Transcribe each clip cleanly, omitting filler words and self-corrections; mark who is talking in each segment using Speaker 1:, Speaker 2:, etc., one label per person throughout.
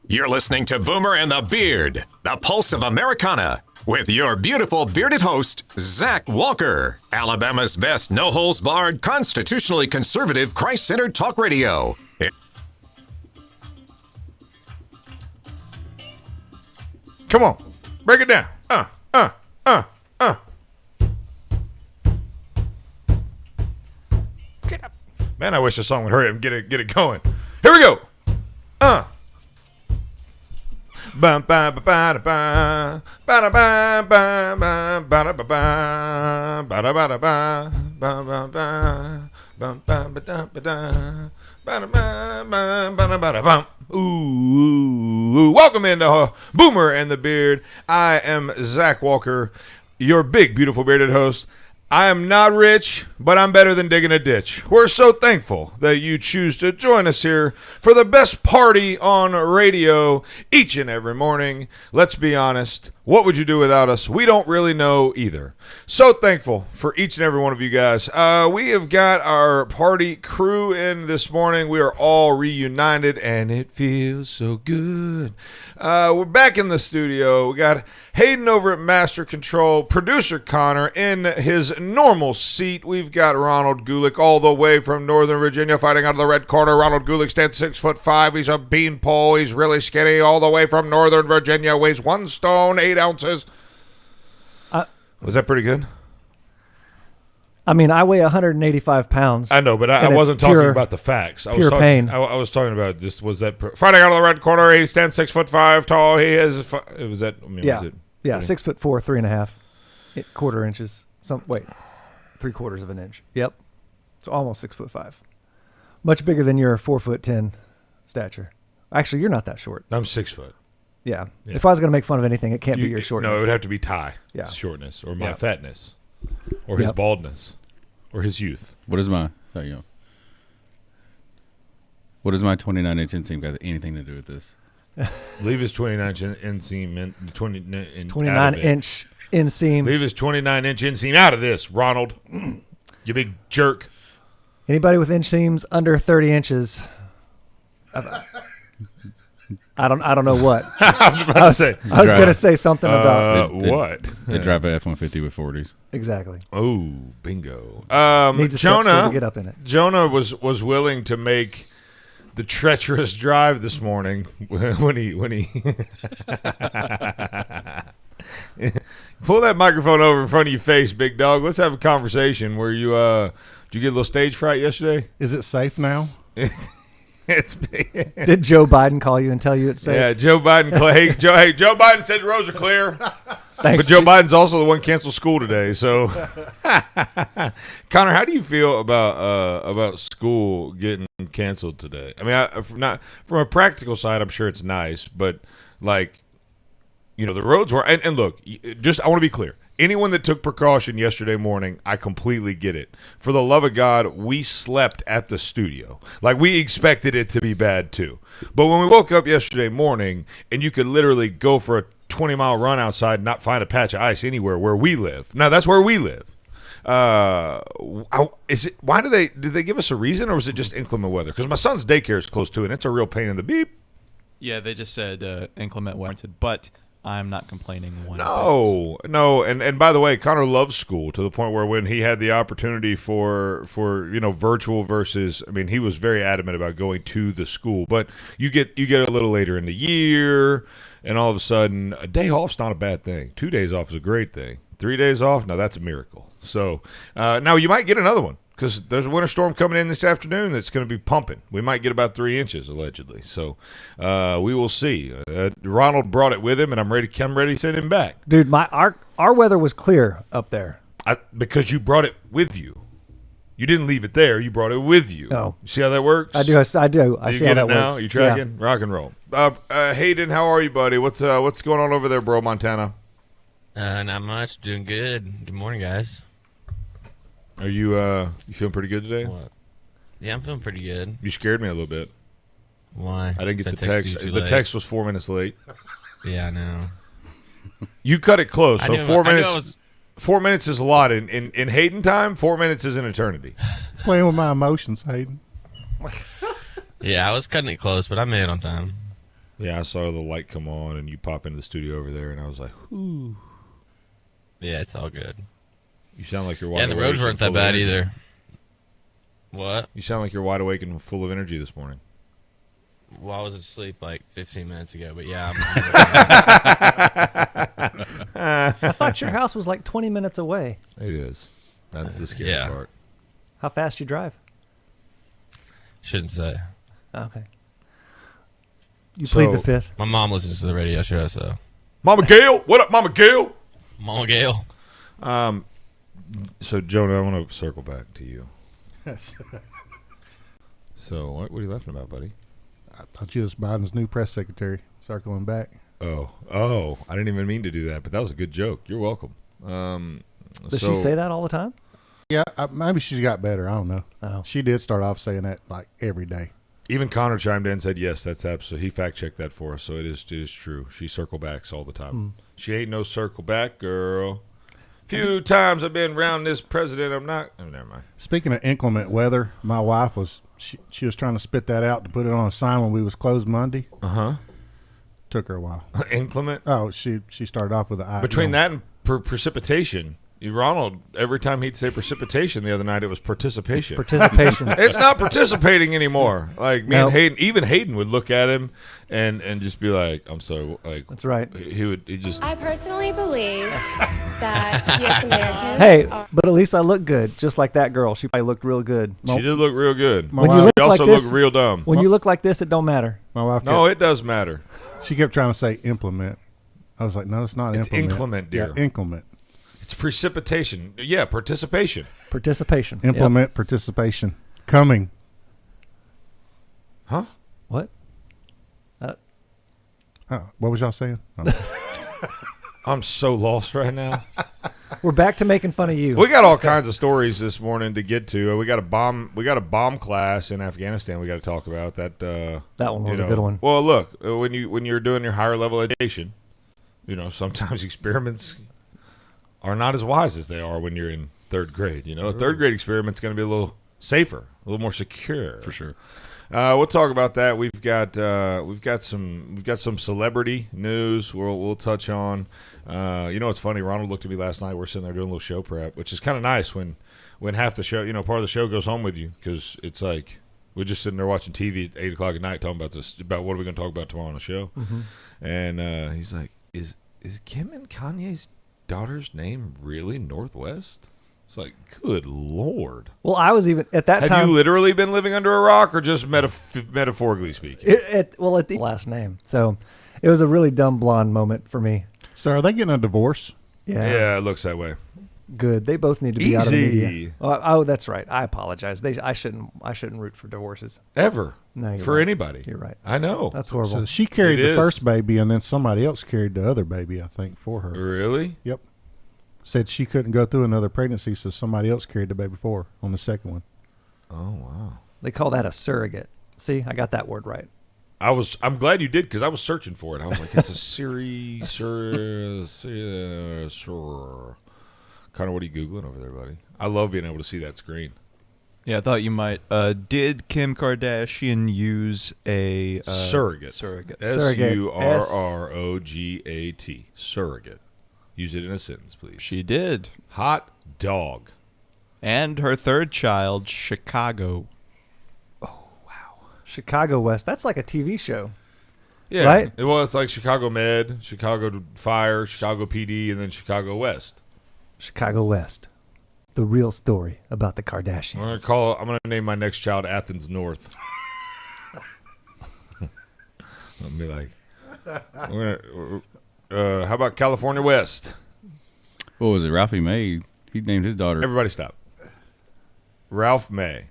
Speaker 1: You're listening to Boomer and the Beard, the pulse of Americana, with your beautiful bearded host, Zach Walker, Alabama's best no-holds-barred, constitutionally conservative, Christ-centered talk radio.
Speaker 2: Come on, break it down. Get up. Man, I wish the song would hurry up and get it going. Here we go. Bum ba ba ba ba ba da ba ba ba ba da ba ba ba da ba da ba ba ba ba bum ba ba da ba da ba da ba ba da ba da bum. Ooh, welcome into Boomer and the Beard. I am Zach Walker, your big, beautiful bearded host. I am not rich, but I'm better than digging a ditch. We're so thankful that you choose to join us here for the best party on radio each and every morning. Let's be honest, what would you do without us? We don't really know either. So thankful for each and every one of you guys. We have got our party crew in this morning. We are all reunited, and it feels so good. We're back in the studio. We got Hayden over at Master Control, producer Connor in his normal seat. We've got Ronald Gulick all the way from Northern Virginia fighting out of the red corner. Ronald Gulick stands 6'5". He's a beanpole. He's really skinny all the way from Northern Virginia. Weighs 1 stone, 8 ounces. Was that pretty good?
Speaker 3: I mean, I weigh 185 pounds.
Speaker 2: I know, but I wasn't talking about the facts. I was talking,
Speaker 3: pain.
Speaker 2: I was talking about this. Was that fighting out of the red corner? He stands 6'5" tall. He is. Was that? I mean,
Speaker 3: yeah,
Speaker 2: was it,
Speaker 3: yeah, 6'4", 3.5 quarter inches. 3/4 of an inch. Yep, so almost 6'5". Much bigger than your 4'10" stature. Actually, you're not that short.
Speaker 2: I'm 6 foot.
Speaker 3: Yeah. If I was going to make fun of anything, it can't be your shortness.
Speaker 2: No, it would have to be shortness, or my fatness, or his baldness, or his youth.
Speaker 4: What is my 29-inch inseam got anything to do with this?
Speaker 2: Leave his 29-inch inseam
Speaker 3: 29-inch inseam.
Speaker 2: Leave his 29-inch inseam out of this, Ronald. You big jerk.
Speaker 3: Anybody with inseams under 30 inches. I don't know what.
Speaker 2: I was
Speaker 3: going to say something about
Speaker 2: what?
Speaker 4: They drive a F-150 with 40s.
Speaker 3: Exactly.
Speaker 2: Oh, bingo.
Speaker 3: Needs a step stool to get up in it.
Speaker 2: Jonah was willing to make the treacherous drive this morning when he pull that microphone over in front of your face, big dog. Let's have a conversation. Where you did you get a little stage fright yesterday?
Speaker 5: Is it safe now?
Speaker 3: Did Joe Biden call you and tell you it's safe?
Speaker 2: Yeah, Joe Biden. Joe Biden said the roads are clear.
Speaker 3: Thanks,
Speaker 2: but Joe Biden's also the one canceled school today. So, Connor, how do you feel about school getting canceled today? I mean, not from a practical side, I'm sure it's nice, but like, the roads were. And look, I want to be clear. Anyone that took precaution yesterday morning, I completely get it. For the love of God, we slept at the studio. Like, we expected it to be bad, too. But when we woke up yesterday morning, and you could literally go for a 20-mile run outside and not find a patch of ice anywhere where we live. Now, that's where we live. Why did they give us a reason, or was it just inclement weather? Because my son's daycare is close to it, and it's a real pain in the beep.
Speaker 6: Yeah, they just said inclement weather, but I'm not complaining one bit.
Speaker 2: No, and by the way, Connor loves school to the point where when he had the opportunity for virtual versus, I mean, he was very adamant about going to the school. But you get a little later in the year, and all of a sudden, a day off's not a bad thing. 2 days off is a great thing. 3 days off, no, that's a miracle. So now you might get another one, because there's a winter storm coming in this afternoon that's going to be pumping. We might get about 3 inches, allegedly. So we will see. Ronald brought it with him, and I'm ready to send him back.
Speaker 3: Dude, our weather was clear up there.
Speaker 2: Because you brought it with you. You didn't leave it there. You brought it with you.
Speaker 3: Oh.
Speaker 2: You see how that works?
Speaker 3: I do. I see how that
Speaker 2: now?
Speaker 3: works.
Speaker 2: You tracking? Yeah. Rock and roll. Hayden, how are you, buddy? What's going on over there, bro, Montana?
Speaker 7: Not much. Doing good. Good morning, guys.
Speaker 2: Are you feeling pretty good today?
Speaker 7: What? Yeah, I'm feeling pretty good.
Speaker 2: You scared me a little bit.
Speaker 7: Why?
Speaker 2: I didn't get the text. The text was 4 minutes late.
Speaker 7: Yeah, I know.
Speaker 2: You cut it close. So 4 minutes. 4 minutes is a lot. In Hayden time, 4 minutes is an eternity.
Speaker 5: Playing with my emotions, Hayden.
Speaker 7: Yeah, I was cutting it close, but I made it on time.
Speaker 2: Yeah, I saw the light come on, and you pop into the studio over there, and I was like, "Ooh."
Speaker 7: Yeah, it's all good.
Speaker 2: You sound like you're wide
Speaker 7: Yeah, the
Speaker 2: awake
Speaker 7: roads
Speaker 2: and
Speaker 7: weren't
Speaker 2: full
Speaker 7: that
Speaker 2: of
Speaker 7: bad
Speaker 2: energy.
Speaker 7: either. What?
Speaker 2: You sound like you're wide awake and full of energy this morning.
Speaker 7: Well, I was asleep like 15 minutes ago, but yeah.
Speaker 3: I thought your house was like 20 minutes away.
Speaker 2: It is. That's the scary
Speaker 7: Yeah.
Speaker 2: part.
Speaker 3: How fast you drive?
Speaker 7: Shouldn't say.
Speaker 3: Okay. You
Speaker 2: So-
Speaker 3: plead the fifth.
Speaker 7: My mom listens to the radio show, so.
Speaker 2: Mama Gail, what up, Mama Gail?
Speaker 7: Mama Gail.
Speaker 2: So, Jonah, I want to circle back to you. So, what are you laughing about, buddy?
Speaker 5: I thought you was Biden's new press secretary. Circling back.
Speaker 2: Oh, I didn't even mean to do that, but that was a good joke. You're welcome.
Speaker 3: Does she say that all the time?
Speaker 5: Yeah, maybe she's got better. I don't know.
Speaker 3: Oh.
Speaker 5: She did start off saying that like every day.
Speaker 2: Even Connor chimed in and said, yes, that's absolutely. He fact-checked that for us, so it is true. She circle backs all the time. She ain't no circle back girl. Few times I've been around this president, I'm not. Oh, never mind.
Speaker 5: Speaking of inclement weather, my wife was she was trying to spit that out to put it on a sign when we was closed Monday. Took her a while.
Speaker 2: Inclement?
Speaker 5: Oh, she started off with the I.
Speaker 2: Between that and precipitation, Ronald, every time he'd say precipitation the other night, it was participation.
Speaker 3: Participation.
Speaker 2: It's not participating anymore. Like me
Speaker 3: No.
Speaker 2: and Hayden, even Hayden would look at him and just be like, "I'm sorry." Like
Speaker 3: That's right.
Speaker 2: he just.
Speaker 8: I personally believe that U.S. Americans
Speaker 3: Hey,
Speaker 8: are
Speaker 3: but at least I look good, just like that girl. She probably looked real good.
Speaker 2: She did look real good.
Speaker 5: When you
Speaker 2: She
Speaker 3: look like
Speaker 2: also
Speaker 3: this-
Speaker 2: looked real dumb.
Speaker 3: When you look like this, it don't matter.
Speaker 5: My wife.
Speaker 2: No, it does matter.
Speaker 5: She kept trying to say implement. I was like, no, it's not
Speaker 2: It's
Speaker 5: implement.
Speaker 2: inclement, dear.
Speaker 5: Yeah, inclement.
Speaker 2: It's precipitation. Yeah, participation.
Speaker 3: Participation. Yep.
Speaker 5: Implement participation. Coming.
Speaker 2: Huh?
Speaker 3: What?
Speaker 5: What was y'all saying?
Speaker 2: I'm so lost right now.
Speaker 3: We're back to making fun of you.
Speaker 2: We got all kinds of stories this morning to get to. We got a bomb class in Afghanistan. We got to talk about that.
Speaker 3: That one was a good one.
Speaker 2: Well, look, when you're doing your higher level education, sometimes experiments are not as wise as they are when you're in third grade. A third grade experiment's going to be a little safer, a little more secure.
Speaker 4: For sure.
Speaker 2: We'll talk about that. We've got some celebrity news. We'll touch on. It's funny. Ronald looked at me last night. We're sitting there doing a little show prep, which is kind of nice when half the show, part of the show goes home with you, because it's like we're just sitting there watching TV at 8:00 at night talking about what are we going to talk about tomorrow on the show. And he's like, is Kim and Kanye's daughter's name really Northwest? It's like, good Lord.
Speaker 3: Well, I was even at that
Speaker 2: Have
Speaker 3: time.
Speaker 2: you literally been living under a rock, or just metaphorically speaking?
Speaker 3: At the last name. So it was a really dumb blonde moment for me.
Speaker 5: So are they getting a divorce?
Speaker 2: Yeah, it looks that way.
Speaker 3: Good. They both need to be out of the
Speaker 2: Easy.
Speaker 3: media. Oh, that's right. I apologize. I shouldn't root for divorces.
Speaker 2: Ever.
Speaker 3: No, you're
Speaker 2: for
Speaker 3: right.
Speaker 2: anybody.
Speaker 3: You're right.
Speaker 2: I know.
Speaker 3: That's horrible.
Speaker 5: So she carried
Speaker 2: It
Speaker 5: the
Speaker 2: is.
Speaker 5: first baby, and then somebody else carried the other baby, I think, for her.
Speaker 2: Really?
Speaker 5: Yep. Said she couldn't go through another pregnancy, so somebody else carried the baby for her on the second one.
Speaker 2: Oh, wow.
Speaker 3: They call that a surrogate. See, I got that word right.
Speaker 2: I'm glad you did, because I was searching for it. I was like, it's a series. Kind of what are you Googling over there, buddy? I love being able to see that screen.
Speaker 6: Yeah, I thought you might. Did Kim Kardashian use a
Speaker 2: Surrogate.
Speaker 6: Surrogate.
Speaker 2: Surrogat. Surrogate. Use it in a sentence, please.
Speaker 6: She did.
Speaker 2: Hot dog.
Speaker 6: And her third child, Chicago.
Speaker 3: Chicago West. That's like a TV show.
Speaker 2: Yeah.
Speaker 3: Right?
Speaker 2: It's like Chicago Med, Chicago Fire, Chicago PD, and then Chicago West.
Speaker 3: Chicago West. The real story about the Kardashians.
Speaker 2: I'm gonna name my next child Athens North. I'll be like, how about California West?
Speaker 4: What was it? Ralphie May. He named his daughter.
Speaker 2: Everybody stop. Ralph May.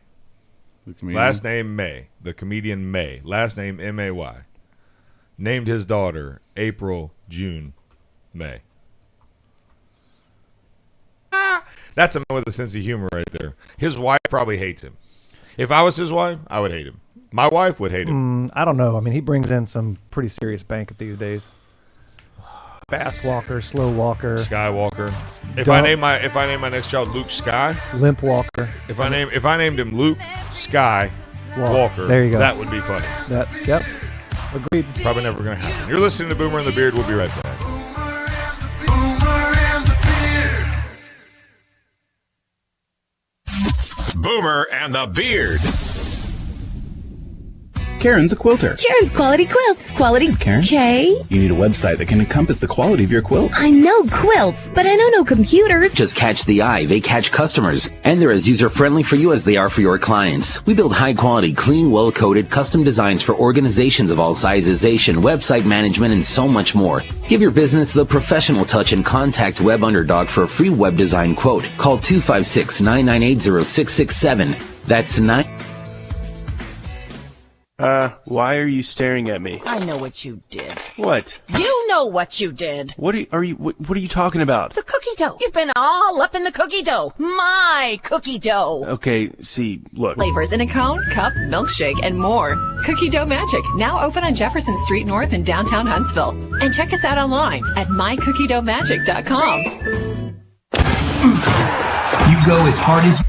Speaker 4: the comedian.
Speaker 2: Last name May. The comedian May. Last name M-A-Y. Named his daughter April, June, May. That's a man with a sense of humor right there. His wife probably hates him. If I was his wife, I would hate him. My wife would hate him.
Speaker 3: I don't know. I mean, he brings in some pretty serious bank these days. Fast walker, slow walker,
Speaker 2: Skywalker. If
Speaker 3: Dumb.
Speaker 2: I name my next child Luke Sky,
Speaker 3: limp walker.
Speaker 2: if I named him Luke Sky Walker,
Speaker 3: There you go.
Speaker 2: that would be funny.
Speaker 3: Yep. Agreed.
Speaker 2: Probably never going to happen. You're listening to Boomer and the Beard. We'll be right back.
Speaker 1: Boomer and the Beard.
Speaker 9: Karen's a quilter.
Speaker 10: Karen's Quality Quilts. Quality.
Speaker 9: Karen?
Speaker 10: K.
Speaker 9: You need a website that can encompass the quality of your quilts.
Speaker 10: I know quilts, but I know no computers.
Speaker 11: Just catch the eye, they catch customers. And they're as user-friendly for you as they are for your clients. We build high-quality, clean, well-coded, custom designs for organizations of all sizes, website management, and so much more. Give your business the professional touch and contact Web Underdog for a free web design quote. Call 256-998-0667. That's 9...
Speaker 12: Why are you staring at me?
Speaker 13: I know what you did.
Speaker 12: What?
Speaker 13: You know what you did.
Speaker 12: What are you talking about?
Speaker 13: The cookie dough. You've been all up in the cookie dough. My cookie dough.
Speaker 12: Okay, see, look.
Speaker 14: Flavors in a cone, cup, milkshake, and more. Cookie Dough Magic, now open on Jefferson Street North in downtown Huntsville. And check us out online at mycookiedoughmagic.com.
Speaker 9: You go as hard as...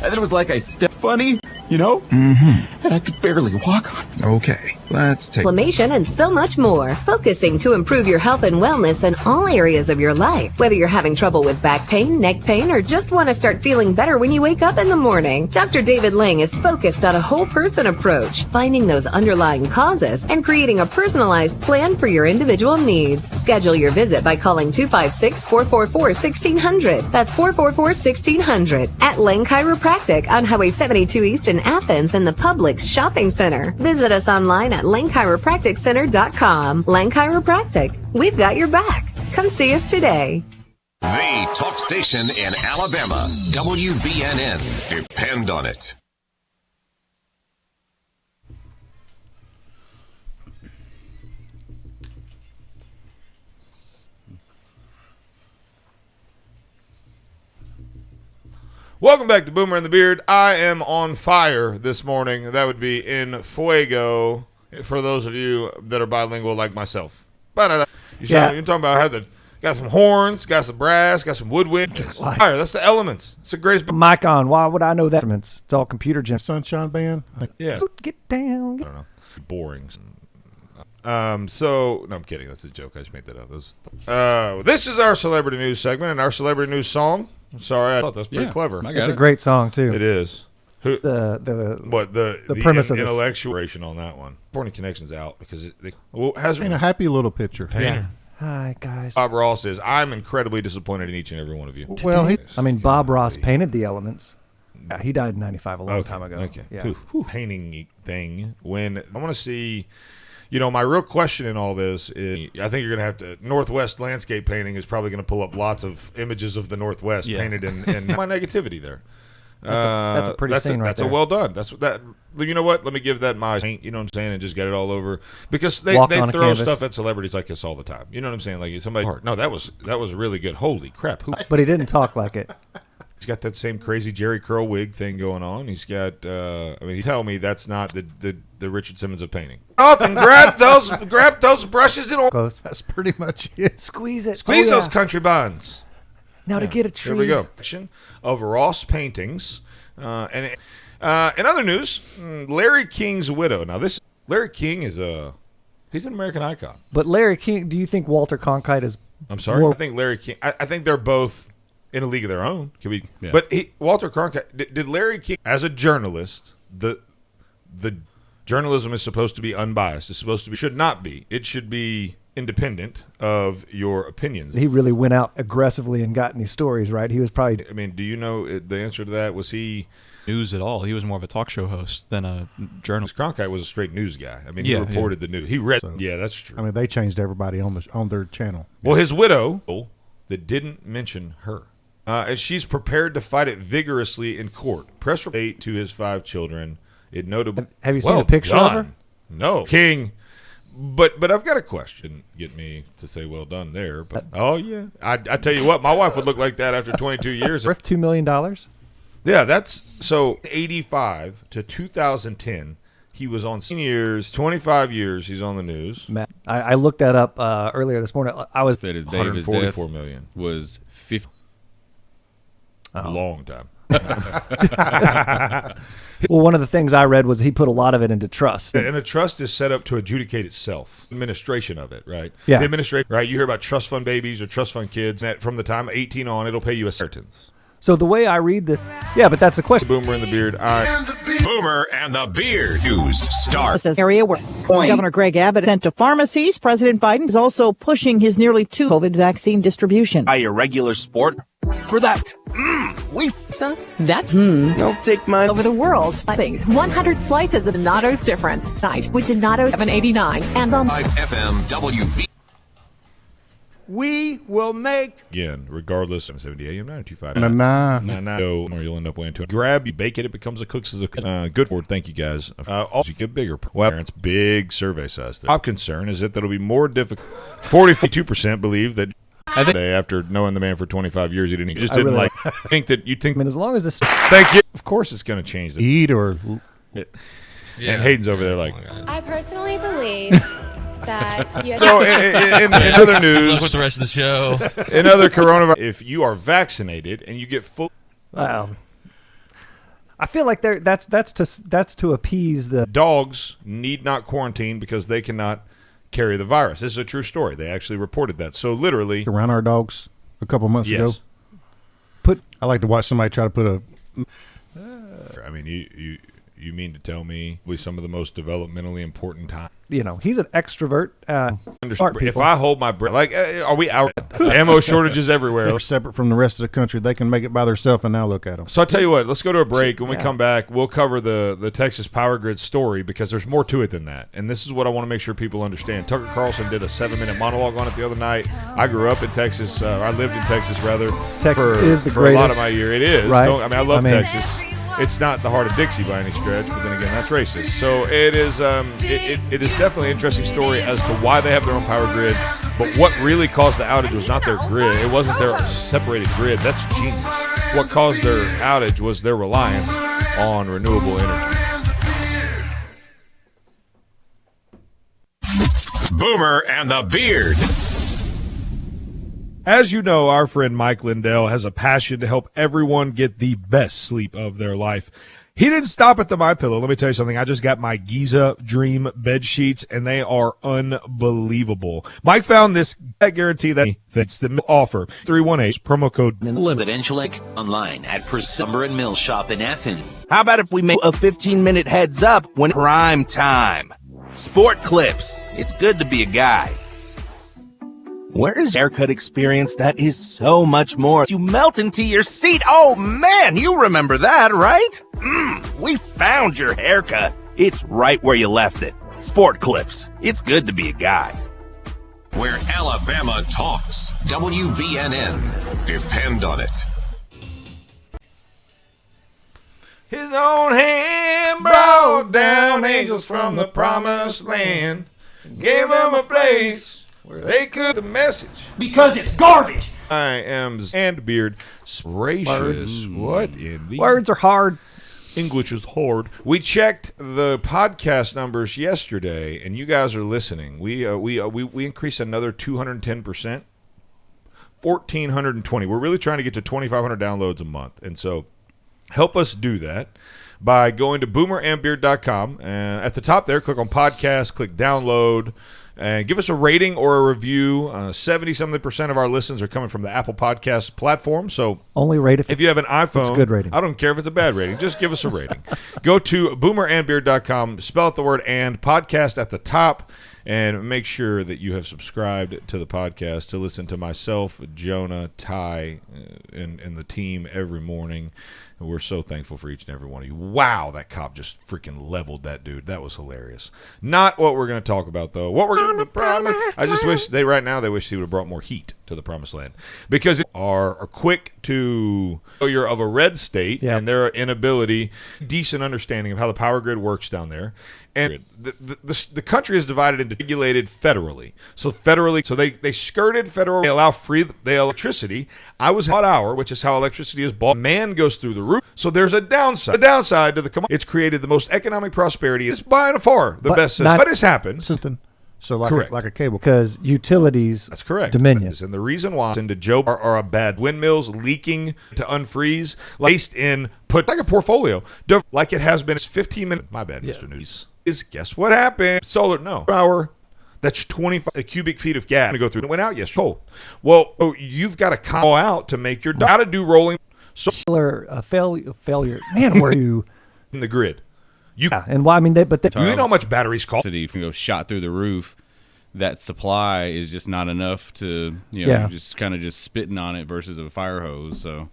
Speaker 15: And then it was like I stepped funny, you know?
Speaker 9: Mm-hmm.
Speaker 15: And I could barely walk on it.
Speaker 9: Okay, let's take...
Speaker 16: Inflammation and so much more. Focusing to improve your health and wellness in all areas of your life. Whether you're having trouble with back pain, neck pain, or just want to start feeling better when you wake up in the morning, Dr. David Lang is focused on a whole person approach, finding those underlying causes and creating a personalized plan for your individual needs. Schedule your visit by calling 256-444-1600. That's 444-1600 at Lang Chiropractic on Highway 72 East in Athens in the Publix Shopping Center. Visit us online at langchiropracticcenter.com. Lang Chiropractic, we've got your back. Come see us today.
Speaker 1: The talk station in Alabama, WVNN. Depend on it.
Speaker 2: Welcome back to Boomer and the Beard. I am on fire this morning. That would be in fuego for those of you that are bilingual like myself. You're talking about got some horns, got some brass, got some woodwind. Fire, that's the elements. It's the greatest.
Speaker 3: Mic on. Why would I know that? It's all computer gen.
Speaker 5: Sunshine Band?
Speaker 2: Yeah.
Speaker 3: Get down.
Speaker 2: I don't know. Boring. No, I'm kidding. That's a joke. I just made that up. This is our celebrity news segment and our celebrity news song. I'm sorry, I thought that was pretty clever.
Speaker 3: It's a great song too.
Speaker 2: It is.
Speaker 3: The premise of
Speaker 2: intellectuation on that one. California Connection's out because it has
Speaker 5: a happy little picture.
Speaker 3: Yeah. Hi guys.
Speaker 2: Bob Ross says, "I'm incredibly disappointed in each and every one of you."
Speaker 5: Well,
Speaker 3: Bob Ross painted the elements. Yeah, he died in '95, a long time ago.
Speaker 2: Okay.
Speaker 3: Yeah.
Speaker 2: Painting thing. When I want to see. My real question in all this is, I think you're going to have to, Northwest landscape painting is probably going to pull up lots of images of the Northwest painted in my negativity there.
Speaker 3: That's a pretty scene right
Speaker 2: that's
Speaker 3: there.
Speaker 2: A well done. You know what? Let me give that my paint, you know what I'm saying, and just get it all over. Because they throw stuff at celebrities like this all the time. You know what I'm saying? Like somebody, no, that was really good. Holy crap.
Speaker 3: But he didn't talk like it.
Speaker 2: He's got that same crazy Jerry curl wig thing going on. He's got, he tell me that's not the Richard Simmons of painting. Off and grab those brushes and all.
Speaker 3: Close.
Speaker 5: That's pretty much it.
Speaker 3: Squeeze it.
Speaker 2: Squeeze those country buns.
Speaker 3: Now to get a tree.
Speaker 2: There we go. Of Ross paintings. And in other news, Larry King's widow. Now Larry King he's an American icon.
Speaker 3: But Larry King, do you think Walter Cronkite is?
Speaker 2: I'm sorry. I think Larry King. I think they're both in a league of their own. But Walter Cronkite, did Larry King, as a journalist, the journalism is supposed to be unbiased. It's supposed to be, should not be. It should be independent of your opinions.
Speaker 3: He really went out aggressively and got any stories, right? He was probably.
Speaker 2: I mean, do you know the answer to that? Was he
Speaker 6: news at all? He was more of a talk show host than a journalist.
Speaker 2: Cronkite was a straight news guy. I mean, he reported the news. He read. So, yeah, that's true.
Speaker 5: I mean, they changed everybody on their channel.
Speaker 2: Well, his widow that didn't mention her. As she's prepared to fight it vigorously in court. Press report to his 5 children. It notably.
Speaker 3: Have you seen a picture of her?
Speaker 2: No, King. But I've got a question. Get me to say well done there. But I tell you what, my wife would look like that after 22 years.
Speaker 3: Worth $2 million.
Speaker 2: Yeah, that's so 85 to 2010. He was on years, 25 years. He's on the news.
Speaker 3: Matt, I looked that up earlier this morning. I was
Speaker 4: that his
Speaker 2: 144 million
Speaker 4: was 50.
Speaker 2: Long time.
Speaker 3: Well, one of the things I read was he put a lot of it into trust.
Speaker 2: And a trust is set up to adjudicate itself. Administration of it, right?
Speaker 3: Yeah.
Speaker 2: The administration, right? You hear about trust fund babies or trust fund kids. And from the time of 18 on, it'll pay you a inheritance.
Speaker 3: So the way I read this, yeah, but that's a question.
Speaker 2: Boomer and the Beard.
Speaker 1: Boomer and the Beard. News start.
Speaker 17: This area where Governor Greg Abbott sent to pharmacies. President Biden is also pushing his nearly 2 COVID vaccine distribution.
Speaker 18: Buy your regular sport for that.
Speaker 14: That's
Speaker 18: Don't take mine.
Speaker 14: over the world. Toppings, 100 slices of Donato's difference. Tonight with Donato's $7.89 and on
Speaker 1: 5 FM WV.
Speaker 18: We will make.
Speaker 2: Again, regardless of 70 AM 925.
Speaker 5: Nah.
Speaker 2: Or you'll end up weighing 200. Grab, you bake it, it becomes a cook's good for it. Thank you guys. Also, you get bigger. Well, parents, big survey size. Top concern is that it'll be more difficult. 42% believe that. After knowing the man for 25 years, you just didn't
Speaker 3: really
Speaker 2: think that you think.
Speaker 3: I mean, as long as this.
Speaker 2: Thank you. Of course, it's going to change.
Speaker 5: Eat or.
Speaker 2: And Hayden's over there like.
Speaker 8: I personally believe that you have
Speaker 2: So in other news,
Speaker 7: with the rest of the show.
Speaker 2: In other coronavirus, if you are vaccinated and you get full.
Speaker 3: Wow. I feel like that's to appease the
Speaker 2: dogs need not quarantine because they cannot carry the virus. This is a true story. They actually reported that. So literally
Speaker 5: Around our dogs a couple months ago. I like to watch somebody try to put a.
Speaker 2: I mean, you mean to tell me with some of the most developmentally important time?
Speaker 3: You know, he's an extrovert. Smart people.
Speaker 2: If I hold my breath, like, are we out? Ammo shortages everywhere.
Speaker 5: They're separate from the rest of the country. They can make it by themselves, and now look at them.
Speaker 2: So I tell you what, let's go to a break. When we come back, we'll cover the Texas power grid story because there's more to it than that. And this is what I want to make sure people understand. Tucker Carlson did a 7-minute monologue on it the other night. I grew up in Texas. I lived in Texas, rather.
Speaker 3: Texas is the
Speaker 2: for
Speaker 3: greatest.
Speaker 2: a lot of my year. It is.
Speaker 3: Right?
Speaker 2: I love Texas. It's not the heart of Dixie by any stretch, but then again, that's racist. So it is. It is definitely an interesting story as to why they have their own power grid. But what really caused the outage was not their grid. It wasn't their separated grid. That's genius. What caused their outage was their reliance on renewable energy.
Speaker 1: Boomer and the Beard.
Speaker 2: As you know, our friend Mike Lindell has a passion to help everyone get the best sleep of their life. He didn't stop at the MyPillow. Let me tell you something. I just got my Giza Dream bed sheets, and they are unbelievable. Mike found this guarantee that fits the offer. 318 promo code
Speaker 11: Residential online at Persumber and Mill Shop in Athens.
Speaker 18: How about if we make a 15-minute heads up when prime time? Sport clips. It's good to be a guy. Where is haircut experience that is so much more? You melt into your seat. Oh, man, you remember that, right? We found your haircut. It's right where you left it. Sport Clips. It's good to be a guy.
Speaker 1: Where Alabama talks. WVNN. Depend on it.
Speaker 2: His own hand brought down angels from the promised land, gave them a place where they could the message.
Speaker 19: Because it's garbage.
Speaker 2: I am and Beard. Gracious. What in the
Speaker 3: words are hard.
Speaker 2: English is hard. We checked the podcast numbers yesterday, and you guys are listening. We increased another 210%, 1,420. We're really trying to get to 2,500 downloads a month, and so help us do that by going to boomerandbeard.com. And at the top there, click on podcast, click download. And give us a rating or a review. 70-something% of our listens are coming from the Apple Podcast platform. So
Speaker 3: only rate
Speaker 2: if you have an iPhone.
Speaker 3: It's a good rating.
Speaker 2: I don't care if it's a bad rating. Just give us a rating. Go to boomerandbeard.com, spell out the word and, podcast at the top, and make sure that you have subscribed to the podcast to listen to myself, Jonah, Ty, and the team every morning. And we're so thankful for each and every one of you. Wow, that cop just freaking leveled that dude. That was hilarious. Not what we're going to talk about, though. What we're going to promise. I just wish they wish he would have brought more heat to the promised land. Because are quick to failure of a red state and their inability, decent understanding of how the power grid works down there. And the country is divided into regulated federally. So they skirted federal. They allow electricity. I was hot hour, which is how electricity is bought. Man goes through the roof. So there's a downside. The downside to the it's created the most economic prosperity. It's by and far the best system. But it's happened.
Speaker 5: So like
Speaker 2: Correct.
Speaker 5: like a cable.
Speaker 3: Because utilities,
Speaker 2: That's correct.
Speaker 3: Dominion.
Speaker 2: And the reason why into Joe are a bad windmills leaking to unfreeze, laced in, put like a portfolio, like it has been. It's 15 minutes. My bad, Mr. News. Is guess what happened? Solar, no. Hour. That's 25 cubic feet of gas to go through. It went out yesterday. Cold. Well, you've got to call out to make your how to do rolling.
Speaker 3: Failure. Man, were you
Speaker 2: in the grid?
Speaker 3: And why? I mean, you
Speaker 2: know how much batteries cost.
Speaker 4: If you go shot through the roof, that supply is just not enough to just kind of just spitting on it versus a fire hose. So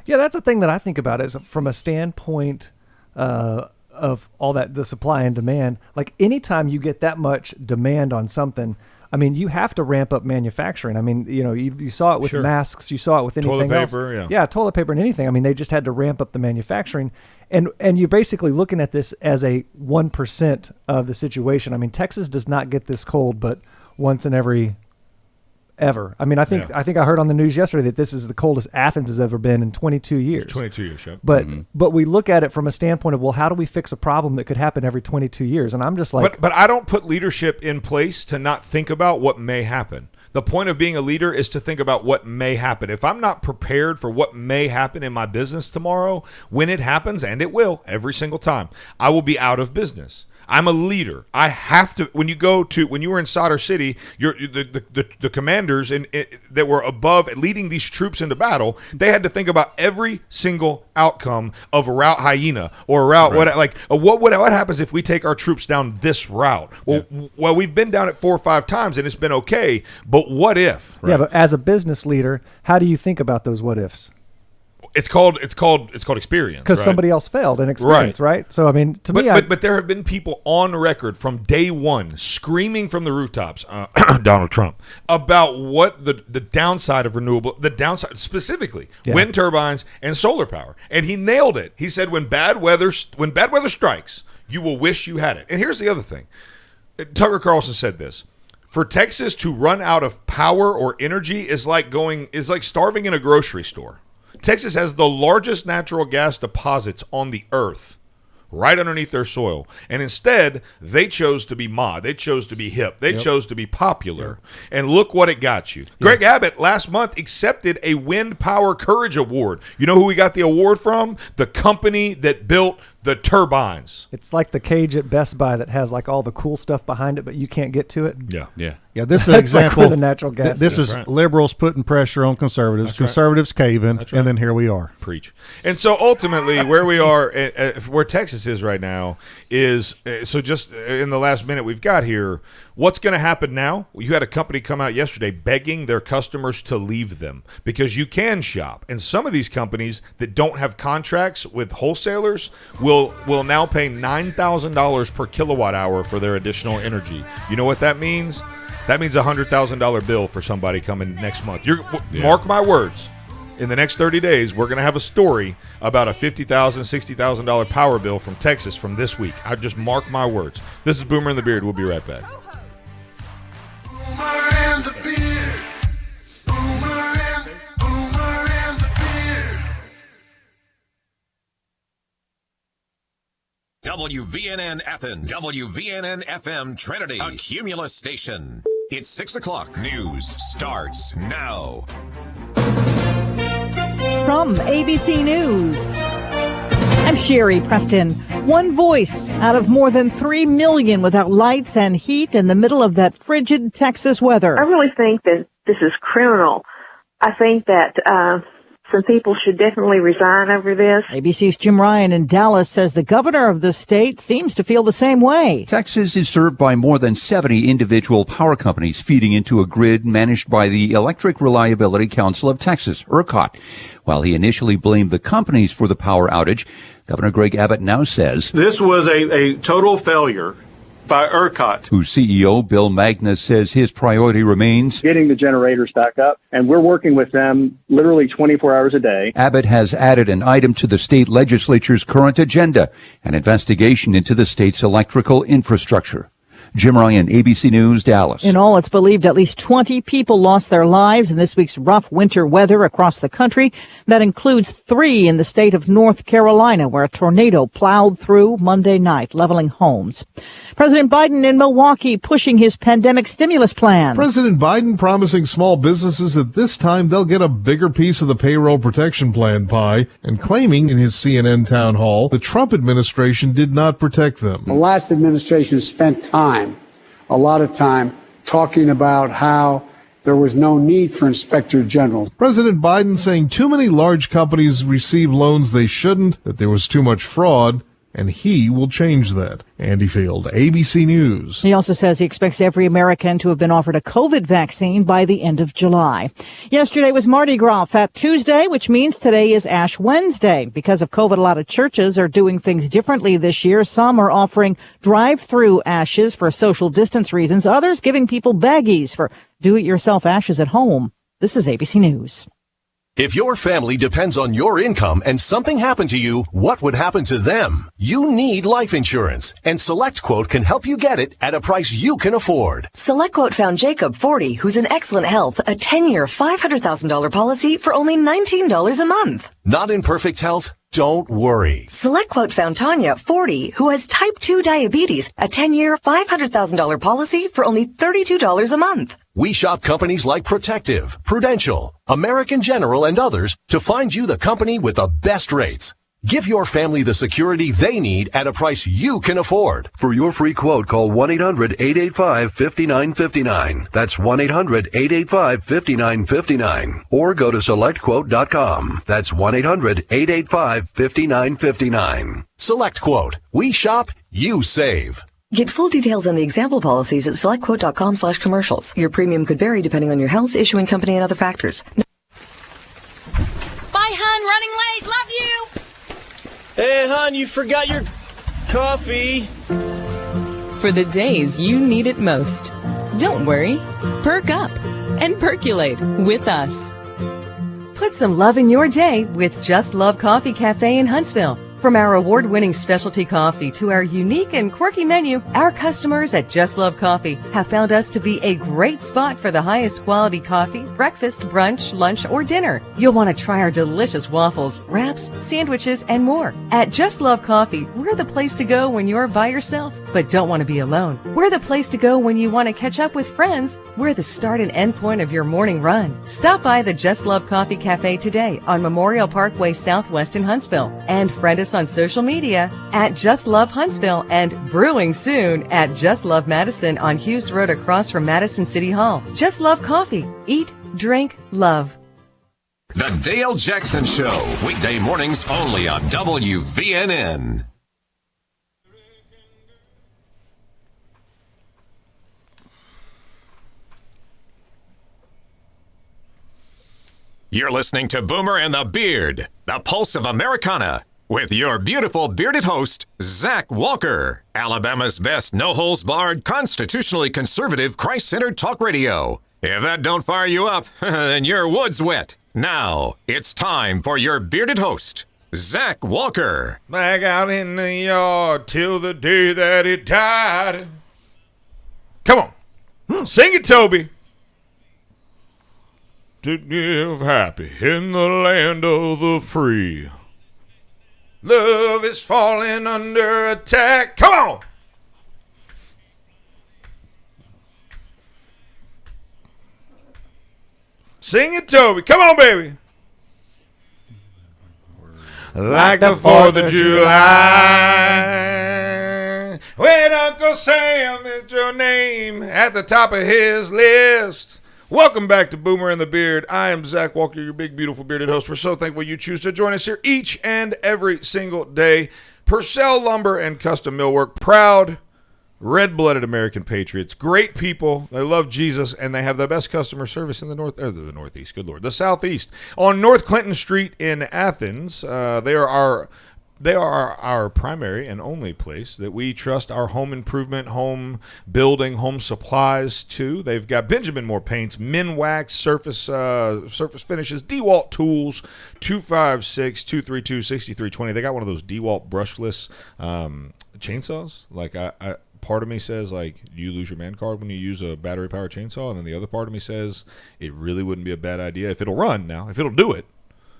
Speaker 3: yeah, that's the thing that I think about is from a standpoint of all that, the supply and demand. Like anytime you get that much demand on something, I mean, you have to ramp up manufacturing. I mean, you saw it with masks, you saw it with anything
Speaker 2: toilet
Speaker 3: else.
Speaker 2: Paper,
Speaker 3: yeah, toilet paper and anything. I mean, they just had to ramp up the manufacturing. And you're basically looking at this as a 1% of the situation. I mean, Texas does not get this cold, but once in ever. I mean, I think I heard on the news yesterday that this is the coldest Athens has ever been in 22 years.
Speaker 2: 22 years, yeah.
Speaker 3: But we look at it from a standpoint of, well, how do we fix a problem that could happen every 22 years? And I'm just like...
Speaker 2: But I don't put leadership in place to not think about what may happen. The point of being a leader is to think about what may happen. If I'm not prepared for what may happen in my business tomorrow, when it happens, and it will every single time, I will be out of business. I'm a leader. I have to. When you were in Solder City, the commanders that were above leading these troops into battle, they had to think about every single outcome of a route Hyena or a route what happens if we take our troops down this route? Well, we've been down it 4 or 5 times and it's been okay, but what if?
Speaker 3: Yeah, but as a business leader, how do you think about those what ifs?
Speaker 2: It's called experience.
Speaker 3: Because somebody else failed in experience, right? So, I mean,
Speaker 2: but there have been people on record from day one screaming from the rooftops, Donald Trump, about what the downside of the downside, specifically wind turbines and solar power. And he nailed it. He said, when bad weather strikes, you will wish you had it. And here's the other thing. Tucker Carlson said this. For Texas to run out of power or energy is like starving in a grocery store. Texas has the largest natural gas deposits on the earth right underneath their soil. And instead, they chose to be They chose to be hip. They chose to be popular. And look what it got you. Greg Abbott last month accepted a Wind Power Courage Award. You know who we got the award from? The company that built the turbines.
Speaker 3: It's like the cage at Best Buy that has like all the cool stuff behind it, but you can't get to it.
Speaker 2: Yeah.
Speaker 5: This is an example.
Speaker 3: Like the natural gas.
Speaker 5: This is liberals putting pressure on conservatives. Conservatives caving, and then here we are.
Speaker 2: Preach. And so ultimately, where we are, where Texas is right now, is so just in the last minute we've got here. What's going to happen now? You had a company come out yesterday begging their customers to leave them because you can shop. And some of these companies that don't have contracts with wholesalers will now pay $9,000 per kilowatt hour for their additional energy. You know what that means? That means a $100,000 bill for somebody coming next month. Mark my words. In the next 30 days, we're going to have a story about a $50,000, $60,000 power bill from Texas from this week. I just mark my words. This is Boomer and the Beard. We'll be right back.
Speaker 19: Boomer and the Beard. Boomer and the Beard.
Speaker 1: WVNN Athens. WVNN FM Trinity. A Cumulus station. It's 6 o'clock. News starts now.
Speaker 17: From ABC News, I'm Sherry Preston. One voice out of more than 3 million without lights and heat in the middle of that frigid Texas weather.
Speaker 20: I really think that this is criminal. I think that some people should definitely resign over this.
Speaker 17: ABC's Jim Ryan in Dallas says the governor of the state seems to feel the same way.
Speaker 21: Texas is served by more than 70 individual power companies feeding into a grid managed by the Electric Reliability Council of Texas, ERCOT. While he initially blamed the companies for the power outage, Governor Greg Abbott now says
Speaker 22: this was a total failure by ERCOT,
Speaker 21: whose CEO Bill Magna says his priority remains
Speaker 23: getting the generators back up, and we're working with them literally 24 hours a day.
Speaker 21: Abbott has added an item to the state legislature's current agenda, an investigation into the state's electrical infrastructure. Jim Ryan, ABC News, Dallas.
Speaker 17: In all, it's believed at least 20 people lost their lives in this week's rough winter weather across the country. That includes 3 in the state of North Carolina, where a tornado plowed through Monday night, leveling homes. President Biden in Milwaukee pushing his pandemic stimulus plan.
Speaker 10: President Biden promising small businesses that this time they'll get a bigger piece of the payroll protection plan pie, and claiming in his CNN town hall the Trump administration did not protect them.
Speaker 12: The last administration spent a lot of time, talking about how there was no need for inspector generals.
Speaker 10: President Biden saying too many large companies receive loans they shouldn't, that there was too much fraud, and he will change that. Andy Field, ABC News.
Speaker 17: He also says he expects every American to have been offered a COVID vaccine by the end of July. Yesterday was Mardi Gras Fat Tuesday, which means today is Ash Wednesday. Because of COVID, a lot of churches are doing things differently this year. Some are offering drive-through ashes for social distance reasons. Others giving people baggies for do-it-yourself ashes at home. This is ABC News.
Speaker 13: If your family depends on your income and something happened to you, what would happen to them? You need life insurance, and SelectQuote can help you get it at a price you can afford.
Speaker 24: SelectQuote found Jacob, 40, who's in excellent health, a 10-year, $500,000 policy for only $19 a month.
Speaker 13: Not in perfect health? Don't worry.
Speaker 24: SelectQuote found Tanya, 40, who has type 2 diabetes, a 10-year, $500,000 policy for only $32 a month.
Speaker 13: We shop companies like Protective, Prudential, American General, and others to find you the company with the best rates. Give your family the security they need at a price you can afford.
Speaker 25: For your free quote, call 1-800-885-5959. That's 1-800-885-5959. Or go to SelectQuote.com. That's 1-800-885-5959.
Speaker 13: SelectQuote. We shop, you save.
Speaker 24: Get full details on the example policies at selectquote.com/commercials. Your premium could vary depending on your health, issuing company, and other factors.
Speaker 26: Bye, hun. Running late. Love you.
Speaker 27: Hey, hon, you forgot your coffee.
Speaker 28: For the days you need it most. Don't worry. Perk up and percolate with us.
Speaker 29: Put some love in your day with Just Love Coffee Cafe in Huntsville. From our award-winning specialty coffee to our unique and quirky menu, our customers at Just Love Coffee have found us to be a great spot for the highest quality coffee, breakfast, brunch, lunch, or dinner. You'll want to try our delicious waffles, wraps, sandwiches, and more. At Just Love Coffee, we're the place to go when you're by yourself, but don't want to be alone. We're the place to go when you want to catch up with friends. We're the start and end point of your morning run. Stop by the Just Love Coffee Cafe today on Memorial Parkway Southwest in Huntsville, and friend us on social media at Just Love Huntsville and brewing soon at Just Love Madison on Hughes Road across from Madison City Hall. Just Love Coffee. Eat, drink, love.
Speaker 1: The Dale Jackson Show, weekday mornings only on WVNN. You're listening to Boomer and the Beard, the pulse of Americana, with your beautiful bearded host, Zach Walker, Alabama's best no-holds-barred, constitutionally conservative, Christ-centered talk radio. If that don't fire you up, then your wood's wet. Now, it's time for your bearded host, Zach Walker.
Speaker 2: Back out in the yard till the day that he died. Come on. Sing it, Toby. To live happy in the land of the free. Love is falling under attack. Come on. Sing it, Toby. Come on, baby. Like the 4th of July. When Uncle Sam is your name at the top of his list. Welcome back to Boomer and the Beard. I am Zach Walker, your big, beautiful bearded host. We're so thankful you choose to join us here each and every single day. Purcell Lumber and Custom Millwork, proud, red-blooded American patriots. Great people. They love Jesus, and they have the best customer service in the Northeast. Good Lord, the Southeast. On North Clinton Street in Athens, they are our primary and only place that we trust our home improvement, home building, home supplies to. They've got Benjamin Moore paints, Minwax, surface finishes, DeWalt tools, 256-232-6320. They got one of those DeWalt brushless chainsaws. Like part of me says, like, you lose your man card when you use a battery-powered chainsaw, and then the other part of me says it really wouldn't be a bad idea if it'll run now. If it'll do it,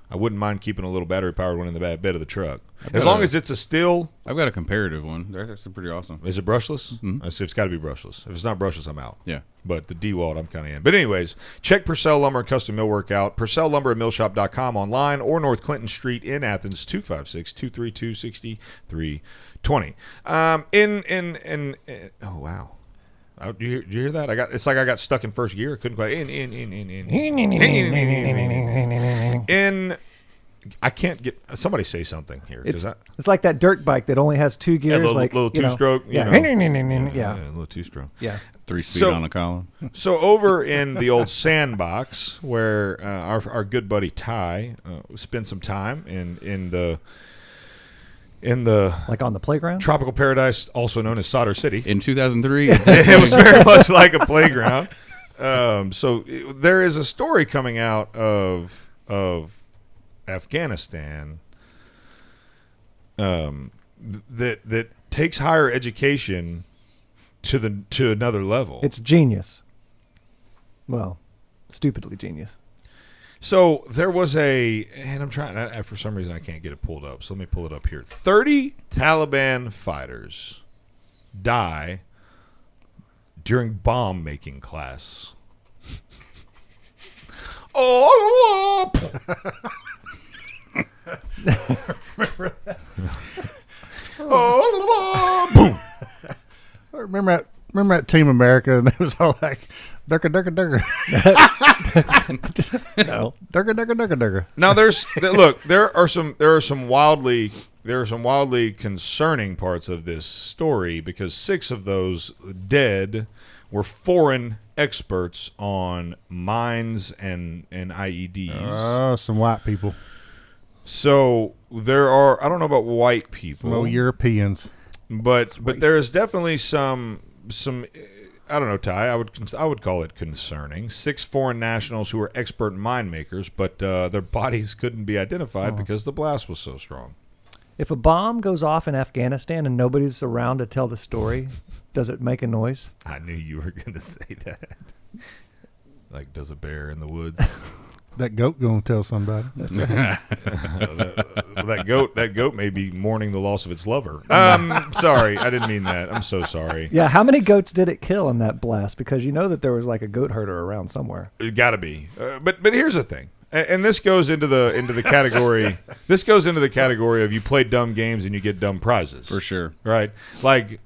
Speaker 2: I wouldn't mind keeping a little battery-powered one in the bed of the truck. As long as it's a still.
Speaker 4: I've got a comparative one. They're actually pretty awesome.
Speaker 2: Is it brushless?
Speaker 4: Mm-hmm.
Speaker 2: It's got to be brushless. If it's not brushless, I'm out.
Speaker 4: Yeah.
Speaker 2: But the DeWalt, I'm kind of in. But anyways, check Purcell Lumber and Custom Millwork out. Purcell Lumber at millshop.com online or North Clinton Street in Athens, 256-232-6320. Oh, wow. Did you hear that? It's like I got stuck in first gear. Couldn't quite. I can't get. Somebody say something here.
Speaker 3: It's like that dirt bike that only has 2 gears,
Speaker 2: little two-stroke.
Speaker 3: Yeah,
Speaker 2: a little two-stroke.
Speaker 3: Yeah,
Speaker 4: 3-speed on a column.
Speaker 2: So over in the old sandbox, where our good buddy Ty spent some time in the
Speaker 3: like on the playground,
Speaker 2: tropical paradise, also known as Solder City,
Speaker 4: in 2003.
Speaker 2: It was very much like a playground. So there is a story coming out of Afghanistan that takes higher education to another level.
Speaker 3: It's genius. Well, stupidly genius.
Speaker 2: So there was and I'm trying, for some reason I can't get it pulled up, so let me pull it up here. 30 Taliban fighters die during bomb-making class. Oh,
Speaker 5: Remember that?
Speaker 2: Boom.
Speaker 5: Remember that Team America, and it was all like, durka, durka, durka.
Speaker 3: No.
Speaker 5: Durka, durka, durka, durka.
Speaker 2: Now there are some wildly concerning parts of this story, because 6 of those dead were foreign experts on mines and IEDs.
Speaker 5: Oh, some white people.
Speaker 2: So there are, I don't know about white people.
Speaker 5: Some Europeans.
Speaker 2: But there is definitely some I don't know, Ty, I would call it concerning. 6 foreign nationals who were expert mine makers, but their bodies couldn't be identified because the blast was so strong.
Speaker 3: If a bomb goes off in Afghanistan and nobody's around to tell the story, does it make a noise?
Speaker 2: I knew you were going to say that. Like, does a bear in the woods?
Speaker 5: That goat gonna tell somebody.
Speaker 3: That's right.
Speaker 2: that goat may be mourning the loss of its lover. Sorry, I didn't mean that. I'm so sorry.
Speaker 3: Yeah, how many goats did it kill in that blast? Because you know that there was like a goat herder around somewhere.
Speaker 2: It got to be. But here's the thing, and this goes into the category. This goes into the category of you play dumb games and you get dumb prizes.
Speaker 4: For sure.
Speaker 2: Right? Like,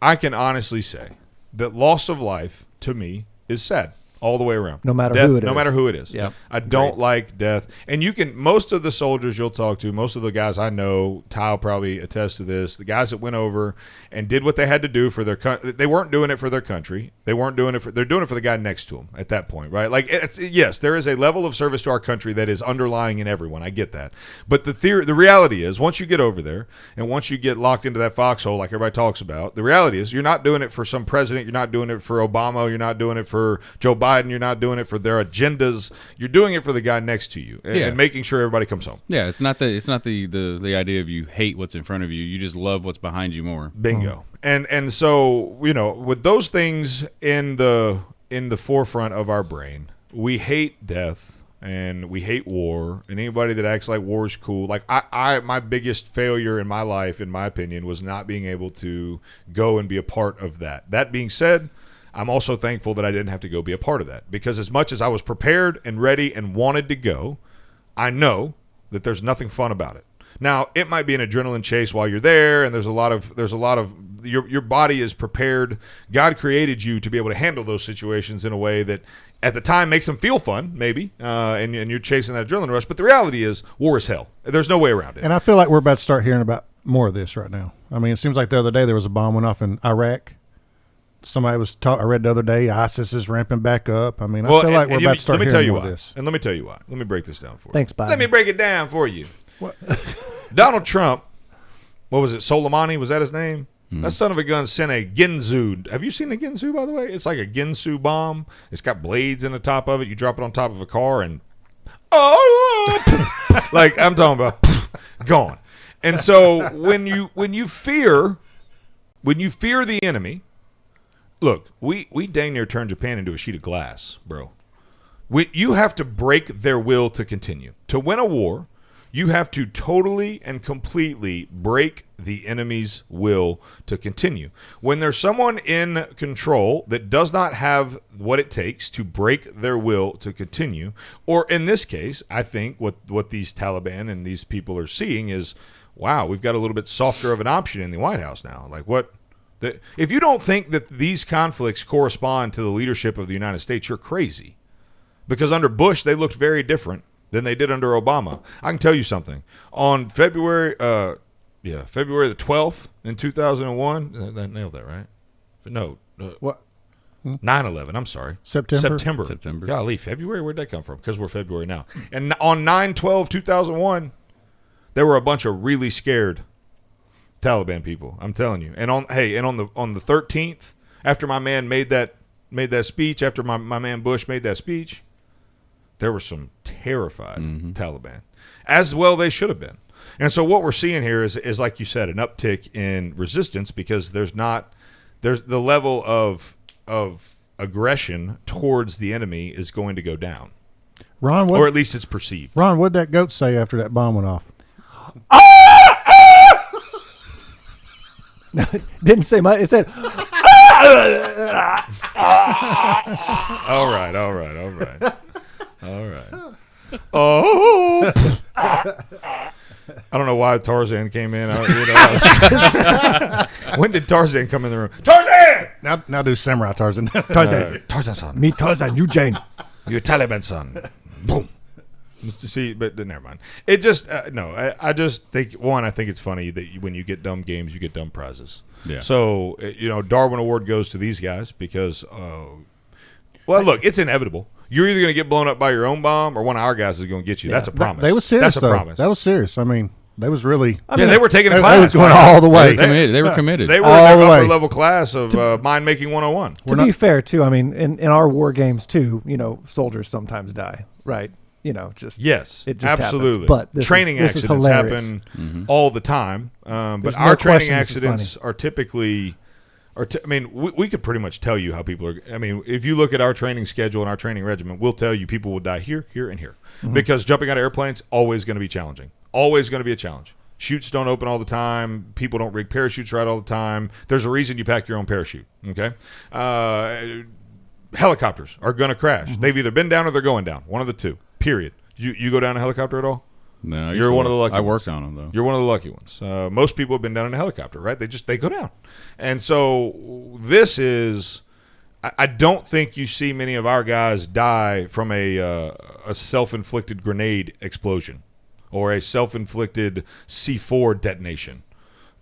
Speaker 2: I can honestly say that loss of life to me is sad. All the way around.
Speaker 3: No matter
Speaker 2: death,
Speaker 3: who it is.
Speaker 2: No matter who it is.
Speaker 3: Yep.
Speaker 2: I don't like death. And most of the soldiers you'll talk to, most of the guys I know, Ty will probably attest to this, the guys that went over and did what they had to do for their country. They weren't doing it for their country. They're doing it for the guy next to them at that point, right? Like, yes, there is a level of service to our country that is underlying in everyone. I get that. But the reality is, once you get over there and once you get locked into that foxhole like everybody talks about, the reality is you're not doing it for some president. You're not doing it for Obama. You're not doing it for Joe Biden. You're not doing it for their agendas. You're doing it for the guy next to you and making sure everybody comes home.
Speaker 4: Yeah, it's not the idea of you hate what's in front of you. You just love what's behind you more.
Speaker 2: Bingo. And so, with those things in the forefront of our brain, we hate death and we hate war, and anybody that acts like war is cool. Like my biggest failure in my life, in my opinion, was not being able to go and be a part of that. That being said, I'm also thankful that I didn't have to go be a part of that, because as much as I was prepared and ready and wanted to go, I know that there's nothing fun about it. Now, it might be an adrenaline chase while you're there, and there's a lot of your body is prepared. God created you to be able to handle those situations in a way that at the time makes them feel fun, maybe, and you're chasing that adrenaline rush. But the reality is, war is hell. There's no way around it.
Speaker 5: And I feel like we're about to start hearing about more of this right now. I mean, it seems like the other day there was a bomb went off in Iraq. Somebody was I read the other day, ISIS is ramping back up. I mean, I feel like we're about to start hearing more of this.
Speaker 2: And let me tell you why. Let me break this down for you.
Speaker 3: Thanks, Biden.
Speaker 2: Let me break it down for you.
Speaker 5: What?
Speaker 2: Donald Trump, what was it, Soleimani, was that his name? That son of a gun sent a Ginsu. Have you seen a Ginsu, by the way? It's like a Ginsu bomb. It's got blades in the top of it. You drop it on top of a car and, like I'm talking about, gone. And so when you fear when you fear the enemy, look, we dang near turned Japan into a sheet of glass, bro. You have to break their will to continue. To win a war, you have to totally and completely break the enemy's will to continue. When there's someone in control that does not have what it takes to break their will to continue, or in this case, I think what these Taliban and these people are seeing is, wow, we've got a little bit softer of an option in the White House now. Like what? If you don't think that these conflicts correspond to the leadership of the United States, you're crazy. Because under Bush, they looked very different than they did under Obama. I can tell you something. On February the 12th in 2001, that nailed that, right? No.
Speaker 5: What?
Speaker 2: 9/11, I'm sorry.
Speaker 5: September.
Speaker 2: Golly, February? Where'd that come from? Because we're February now. And on 9/12/2001, there were a bunch of really scared Taliban people. I'm telling you. And on the 13th, after my man made that speech, after my man Bush made that speech, there were some terrified Taliban. As well they should have been. And so what we're seeing here is like you said, an uptick in resistance because there's the level of aggression towards the enemy is going to go down.
Speaker 5: Ron,
Speaker 2: or at least it's perceived.
Speaker 5: Ron, what'd that goat say after that bomb went off?
Speaker 3: Didn't say much. It said
Speaker 2: All right. Oh, I don't know why Tarzan came in. When did Tarzan come in the room? Tarzan!
Speaker 5: Now do Samurai Tarzan.
Speaker 2: Tarzan-san.
Speaker 3: Me Tarzan, you Jane.
Speaker 2: You Taliban-san. Boom. See, but never mind. It just no. I just think I think it's funny that when you get dumb games, you get dumb prizes.
Speaker 4: Yeah.
Speaker 2: So Darwin Award goes to these guys because, well, look, it's inevitable. You're either going to get blown up by your own bomb or one of our guys is going to get you. Yeah. That's a promise.
Speaker 5: They was serious.
Speaker 2: That's a promise.
Speaker 5: That was serious. I mean, they was really.
Speaker 2: They were taking a class.
Speaker 5: They were going all the way.
Speaker 4: They were committed.
Speaker 2: They were in their upper level class of mind making 101.
Speaker 3: To be fair, too, I mean, in our war games too, soldiers sometimes die, right?
Speaker 2: Yes,
Speaker 3: it just
Speaker 2: absolutely.
Speaker 3: Happens. But
Speaker 2: training accidents happen all the time. But our training accidents are typically, we could pretty much tell you how people are. I mean, if you look at our training schedule and our training regimen, we'll tell you people will die here, here, and here because jumping out of airplanes always going to be challenging. Always going to be a challenge. Chutes don't open all the time. People don't rig parachutes right all the time. There's a reason you pack your own parachute. Okay. Helicopters are going to crash. They've either been down or they're going down. One of the two. Period. You go down a helicopter at all?
Speaker 4: No,
Speaker 2: you're one of the lucky ones.
Speaker 4: I worked on them though.
Speaker 2: You're one of the lucky ones. Most people have been down in a helicopter, right? They go down, and so this is. I don't think you see many of our guys die from a self-inflicted grenade explosion or a self-inflicted C4 detonation.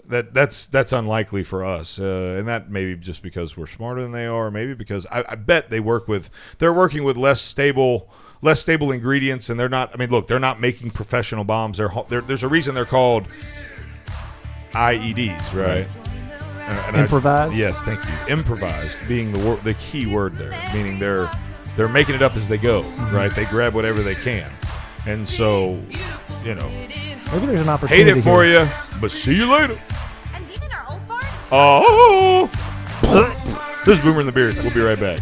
Speaker 2: That's unlikely for us, and that maybe just because we're smarter than they are, maybe because I bet they're working with less stable ingredients, and they're not. I mean, look, they're not making professional bombs. There's a reason they're called IEDs, right?
Speaker 3: Improvised.
Speaker 2: Yes, thank you. Improvised being the key word there, meaning they're making it up as they go, right? They grab whatever they can, and so
Speaker 3: maybe there's an opportunity.
Speaker 2: Hate it for you, but see you later. Oh, this is Boomer and the Beard. We'll be right back.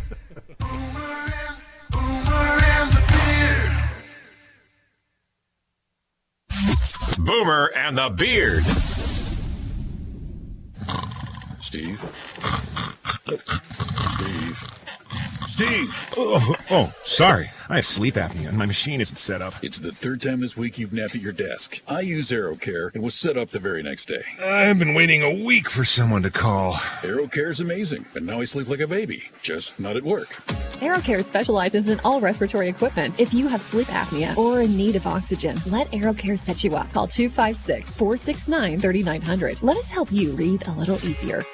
Speaker 1: Boomer and the Beard.
Speaker 6: Steve.
Speaker 7: Oh, sorry. I have sleep apnea and my machine isn't set up.
Speaker 6: It's the third time this week you've napped at your desk. I use AeroCare and was set up the very next day.
Speaker 7: I've been waiting a week for someone to call.
Speaker 6: AeroCare's amazing, and now I sleep like a baby, just not at work.
Speaker 8: AeroCare specializes in all respiratory equipment. If you have sleep apnea or in need of oxygen, let AeroCare set you up. Call 256-469-3900. Let us help you breathe a little easier.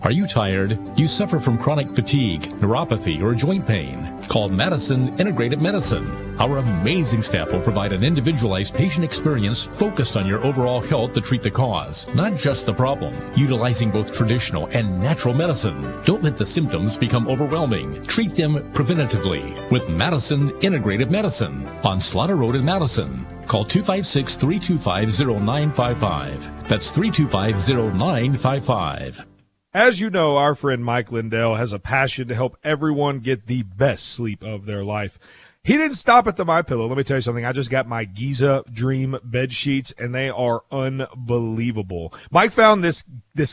Speaker 9: Are you tired? You suffer from chronic fatigue, neuropathy, or joint pain? Call Madison Integrated Medicine. Our amazing staff will provide an individualized patient experience focused on your overall health to treat the cause, not just the problem, utilizing both traditional and natural medicine. Don't let the symptoms become overwhelming. Treat them preventatively with Madison Integrated Medicine on Slaughter Road in Madison. Call 256-325-0955. That's 325-0955.
Speaker 2: As you know, our friend Mike Lindell has a passion to help everyone get the best sleep of their life. He didn't stop at the MyPillow. Let me tell you something. I just got my Giza Dream bed sheets, and they are unbelievable. Mike found this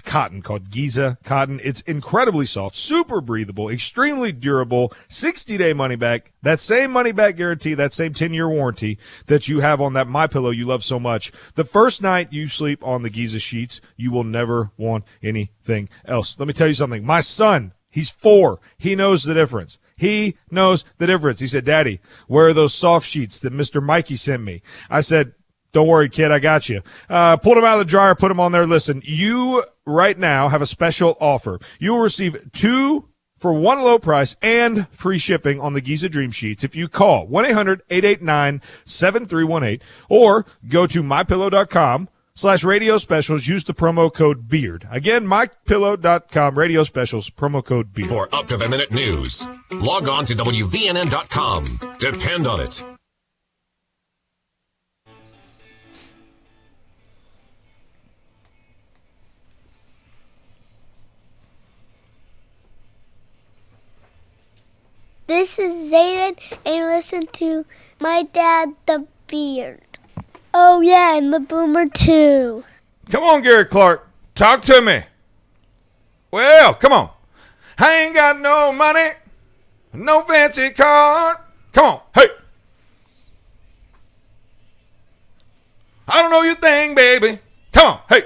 Speaker 2: cotton called Giza cotton. It's incredibly soft, super breathable, extremely durable, 60-day money back. That same money back guarantee, that same 10-year warranty that you have on that MyPillow you love so much. The first night you sleep on the Giza sheets, you will never want anything else. Let me tell you something. My son, he's 4. He knows the difference. He knows the difference. He said, Daddy, where are those soft sheets that Mr. Mikey sent me? I said, don't worry, kid, I got you. Pulled them out of the dryer, put them on there. Listen, you right now have a special offer. You will receive 2 for 1 low price and free shipping on the Giza Dream Sheets if you call 1-800-889-7318 or go to mypillow.com/radio specials. Use the promo code BEARD. Again, mypillow.com, radio specials, promo code BEARD.
Speaker 1: For up-to-the-minute news, log on to WVNN.com. Depend on it.
Speaker 11: This is Zayden, and listen to my dad, the Beard. Oh, yeah, and the Boomer, too.
Speaker 2: Come on, Gary Clark. Talk to me. Well, come on. I ain't got no money, no fancy car. Come on, hey. I don't know your thing, baby. Come on, hey.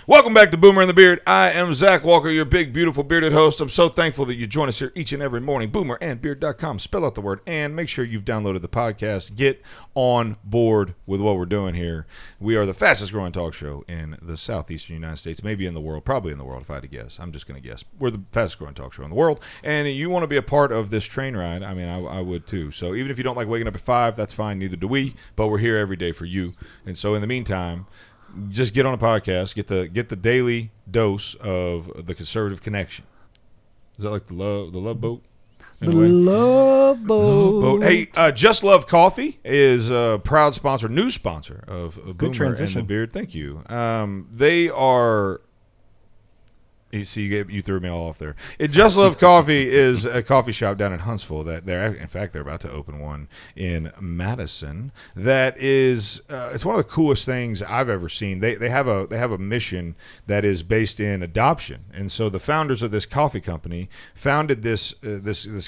Speaker 2: Welcome back to Boomer and the Beard. I am Zach Walker, your big, beautiful, bearded host. I'm so thankful that you join us here each and every morning. Boomerandbeard.com. Spell out the word and make sure you've downloaded the podcast. Get on board with what we're doing here. We are the fastest growing talk show in the southeastern United States, maybe in the world, probably in the world if I had to guess. I'm just going to guess. We're the fastest growing talk show in the world, and you want to be a part of this train ride. I mean, I would too. So even if you don't like waking up at 5, that's fine. Neither do we, but we're here every day for you. And so in the meantime, just get on a podcast, get the daily dose of the conservative connection. Is that like the love boat?
Speaker 3: The love boat.
Speaker 2: Hey, Just Love Coffee is a proud sponsor, new sponsor of Boomer
Speaker 3: transition.
Speaker 2: and the Beard. Thank you. They are. You see, you threw me all off there. Just Love Coffee is a coffee shop down in Huntsville that they're about to open one in Madison. That is, it's one of the coolest things I've ever seen. They have a mission that is based in adoption, and so the founders of this coffee company founded this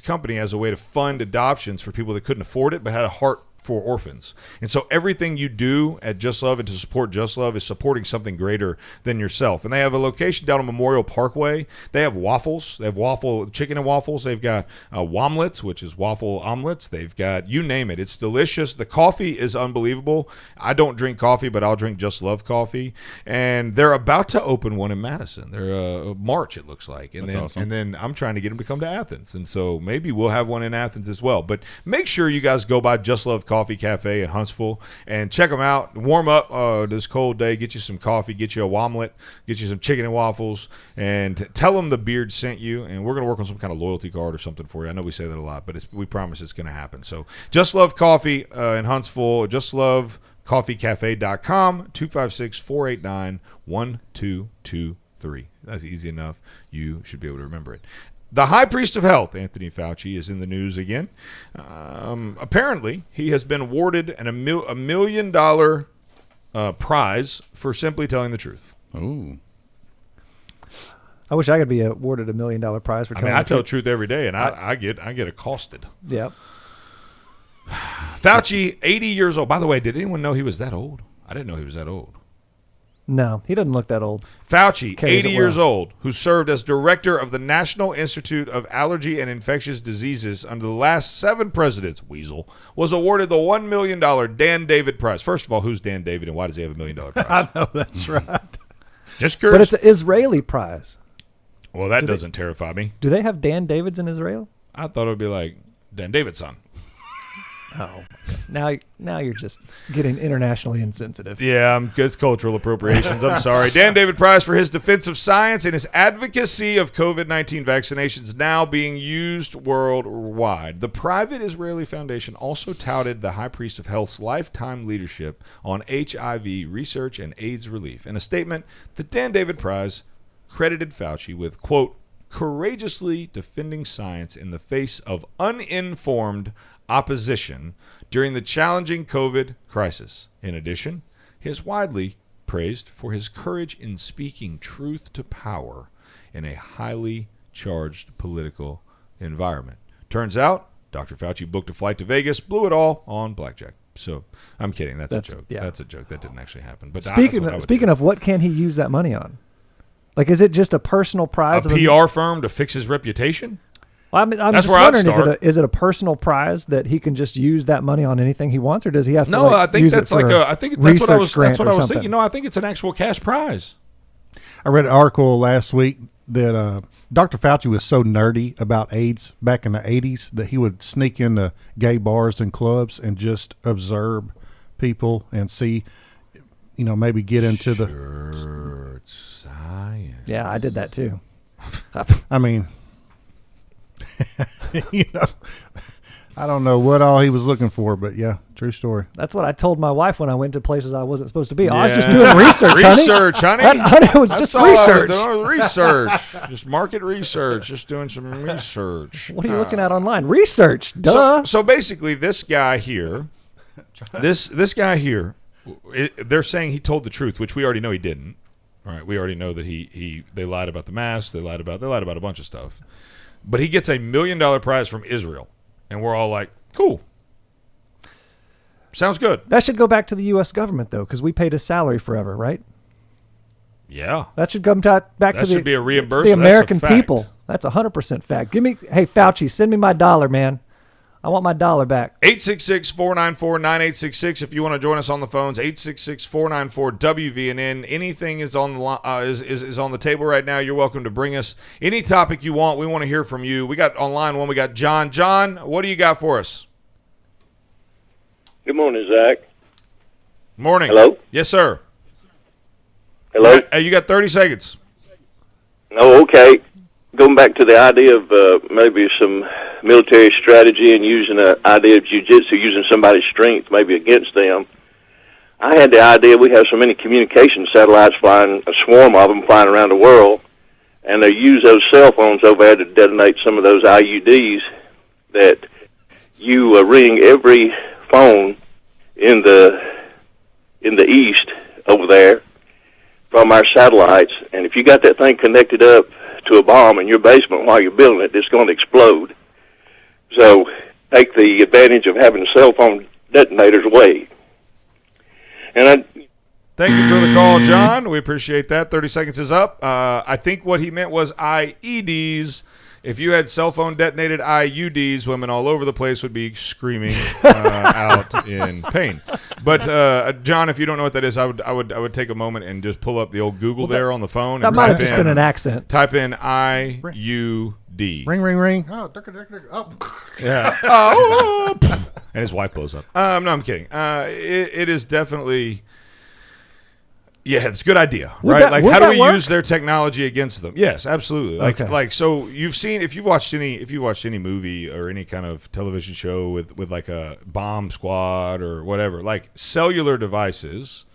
Speaker 2: company as a way to fund adoptions for people that couldn't afford it but had a heart for orphans. And so everything you do at Just Love and to support Just Love is supporting something greater than yourself. And they have a location down on Memorial Parkway. They have waffles. They have chicken and waffles. They've got womlets, which is waffle omelets. They've got, you name it. It's delicious. The coffee is unbelievable. I don't drink coffee, but I'll drink Just Love coffee. And they're about to open one in Madison. They're March, it looks like. And
Speaker 4: That's awesome.
Speaker 2: And then I'm trying to get them to come to Athens. And so maybe we'll have one in Athens as well. But make sure you guys go by Just Love Coffee Cafe in Huntsville and check them out. Warm up this cold day. Get you some coffee. Get you a womlet. Get you some chicken and waffles. And tell them the Beard sent you. And we're going to work on some kind of loyalty card or something for you. I know we say that a lot, but we promise it's going to happen. So Just Love Coffee in Huntsville. JustLoveCoffeeCafe.com. 256-489-1223. That's easy enough. You should be able to remember it. The High Priest of Health, Anthony Fauci, is in the news again. Apparently, he has been awarded a $1 million prize for simply telling the truth.
Speaker 4: Ooh.
Speaker 3: I wish I could be awarded $1 million prize for telling the truth.
Speaker 2: I tell the truth every day, and I get accosted.
Speaker 3: Yep.
Speaker 2: Fauci, 80 years old. By the way, did anyone know he was that old? I didn't know he was that old.
Speaker 3: No, he doesn't look that old.
Speaker 2: Fauci, 80 years old, who served as director of the National Institute of Allergy and Infectious Diseases under the last 7 presidents, Weasel, was awarded the $1 million Dan David Prize. First of all, who's Dan David and why does he have $1 million prize?
Speaker 5: I know, that's right.
Speaker 2: Just curious.
Speaker 3: But it's an Israeli prize.
Speaker 2: Well, that doesn't terrify me.
Speaker 3: Do they have Dan Davids in Israel?
Speaker 2: I thought it would be like Dan David's son.
Speaker 3: Oh, now you're just getting internationally insensitive.
Speaker 2: Yeah, it's cultural appropriations. I'm sorry. Dan David Prize for his defense of science and his advocacy of COVID-19 vaccinations now being used worldwide. The private Israeli foundation also touted the High Priest of Health's lifetime leadership on HIV research and AIDS relief. In a statement, the Dan David Prize credited Fauci with, quote, courageously defending science in the face of uninformed opposition during the challenging COVID crisis. In addition, he is widely praised for his courage in speaking truth to power in a highly charged political environment. Turns out, Dr. Fauci booked a flight to Vegas, blew it all on blackjack. So I'm kidding. That's a joke. Yeah. That's a joke. That didn't actually happen. But
Speaker 3: speaking of, what can he use that money on? Like, is it just a personal prize?
Speaker 2: A PR firm to fix his reputation?
Speaker 3: Well, I'm just wondering, is it a personal prize that he can just use that money on anything he wants, or does he have to?
Speaker 2: No, I think that's like I think that's what I was thinking.
Speaker 3: You know,
Speaker 2: I think it's an actual cash prize.
Speaker 5: I read an article last week that Dr. Fauci was so nerdy about AIDS back in the 80s that he would sneak into gay bars and clubs and just observe people and see, you know, maybe get into
Speaker 2: it's science.
Speaker 3: Yeah, I did that too.
Speaker 5: I mean, you know, I don't know what all he was looking for, but yeah, true story.
Speaker 3: That's what I told my wife when I went to places I wasn't supposed to be. Yeah. I was just doing research,
Speaker 2: honey.
Speaker 3: It was just research.
Speaker 2: Research. Just market research. Just doing some research.
Speaker 3: What are you looking at online? Research. Duh.
Speaker 2: So basically, this guy here, they're saying he told the truth, which we already know he didn't. All right, we already know that they lied about the mask. They lied about a bunch of stuff. But he gets a $1 million prize from Israel. And we're all like, cool. Sounds good.
Speaker 3: That should go back to the U.S. government, though, because we paid his salary forever, right?
Speaker 2: Yeah.
Speaker 3: That should come back to
Speaker 2: that should be a reimbursement.
Speaker 3: The American people. That's 100% fact. Hey, Fauci, send me my dollar, man. I want my dollar back.
Speaker 2: 866-494-9866 if you want to join us on the phones. 866-494-WVNN. Anything is on the is on the table right now. You're welcome to bring us any topic you want. We want to hear from you. We got online one. We got John. John, what do you got for us?
Speaker 14: Good morning, Zach.
Speaker 2: Morning.
Speaker 14: Hello?
Speaker 2: Yes, sir.
Speaker 14: Hello?
Speaker 2: Hey, you got 30 seconds.
Speaker 14: Oh, okay. Going back to the idea of maybe some military strategy and using the idea of jiu-jitsu, using somebody's strength maybe against them. I had the idea we have so many communication satellites flying, a swarm of them flying around the world, and they use those cell phones over there to detonate some of those IUDs that you ring every phone in the east over there from our satellites, and if you got that thing connected up to a bomb in your basement while you're building it, it's going to explode. So take the advantage of having cell phone detonators away. And
Speaker 2: thank you for the call, John. We appreciate that. 30 seconds is up. I think what he meant was IEDs. If you had cell phone detonated IUDs, women all over the place would be screaming out in pain. But John, if you don't know what that is, I would take a moment and just pull up the old Google there on the phone.
Speaker 3: That might have just been an accent.
Speaker 2: Type in IUD.
Speaker 5: Ring, ring, ring. Oh,
Speaker 2: yeah. Oh, and his wife blows up. No, I'm kidding. It is definitely. Yeah, it's a good idea, right? How do we use their technology against them? Yes, absolutely. Like so you've seen if you've watched any movie or any kind of television show with like a bomb squad or whatever, like cellular devices,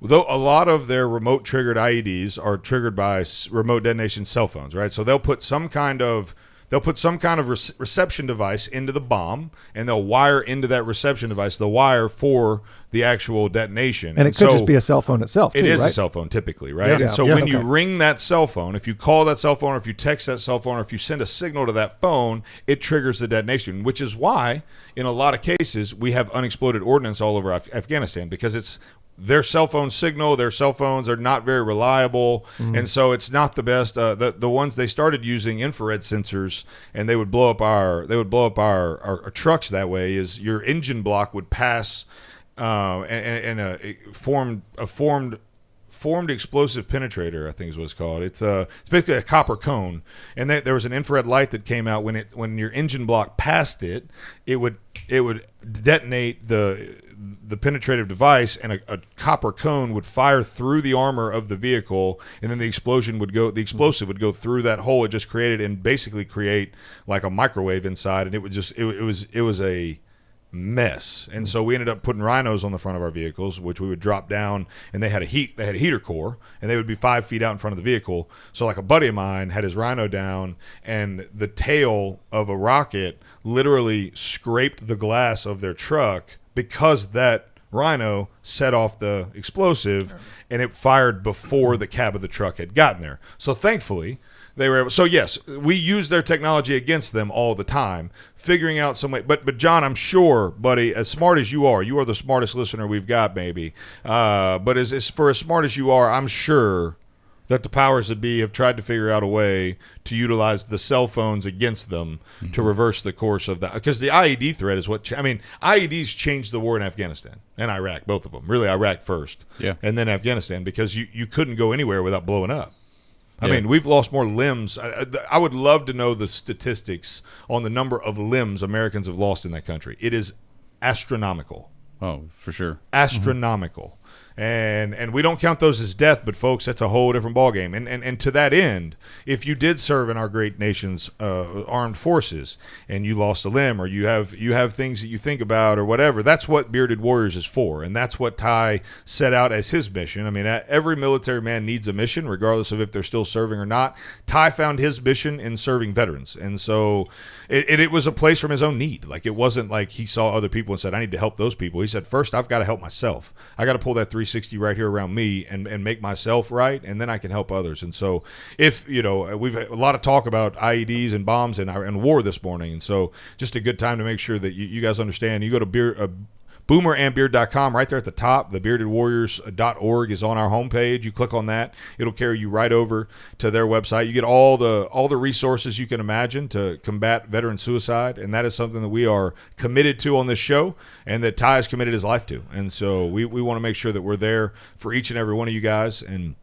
Speaker 2: though a lot of their remote triggered IEDs are triggered by remote detonation cell phones, right? So they'll put some kind of reception device into the bomb, and they'll wire into that reception device the wire for the actual detonation.
Speaker 3: And it could just be a cell phone itself, too,
Speaker 2: It is
Speaker 3: right?
Speaker 2: a cell phone, typically, right? And so when you ring that cell phone, if you call that cell phone, or if you text that cell phone, or if you send a signal to that phone, it triggers the detonation, which is why, in a lot of cases, we have unexploded ordnance all over Afghanistan, because it's their cell phone signal, their cell phones are not very reliable, and so it's not the best. The ones they started using infrared sensors, and they would blow up our trucks that way. Is your engine block would pass and a formed explosive penetrator, I think is what it's called. It's basically a copper cone, and there was an infrared light that came out when your engine block passed it. It would detonate the penetrative device, and a copper cone would fire through the armor of the vehicle, and then the explosive would go through that hole it just created and basically create like a microwave inside, and it was mess. And so we ended up putting rhinos on the front of our vehicles, which we would drop down, and they had a heater core, and they would be 5 feet out in front of the vehicle. So like a buddy of mine had his rhino down, and the tail of a rocket literally scraped the glass of their truck because that rhino set off the explosive, and it fired before the cab of the truck had gotten there. So thankfully they were able. So yes, we use their technology against them all the time, figuring out some way. But John, I'm sure, buddy, as smart as you are the smartest listener we've got, maybe. But as smart as you are, I'm sure that the powers that be have tried to figure out a way to utilize the cell phones against them to reverse the course of that. Because the IED threat is what IEDs changed the war in Afghanistan and Iraq, both of them. Really, Iraq first, and then Afghanistan, because you couldn't go anywhere without blowing up. I mean, we've lost more limbs. I would love to know the statistics on the number of limbs Americans have lost in that country. It is astronomical.
Speaker 4: Oh, for sure.
Speaker 2: Astronomical. And we don't count those as death, but folks, that's a whole different ballgame. And to that end, if you did serve in our great nation's armed forces and you lost a limb, or you have things that you think about or whatever, that's what Bearded Warriors is for, and that's what Ty set out as his mission. I mean, every military man needs a mission, regardless of if they're still serving or not. Ty found his mission in serving veterans, and so it was a place from his own need. Like, it wasn't like he saw other people and said, I need to help those people. He said, first, I've got to help myself. I got to pull that 360 right here around me and make myself right, and then I can help others. And so we've had a lot of talk about IEDs and bombs and war this morning, and so just a good time to make sure that you guys understand. You go to boomerandbeard.com. Right there at the top, the beardedwarriors.org is on our homepage. You click on that, it'll carry you right over to their website. You get all the resources you can imagine to combat veteran suicide, and that is something that we are committed to on this show, and that Ty has committed his life to. And so we want to make sure that we're there for each and every one of you guys, and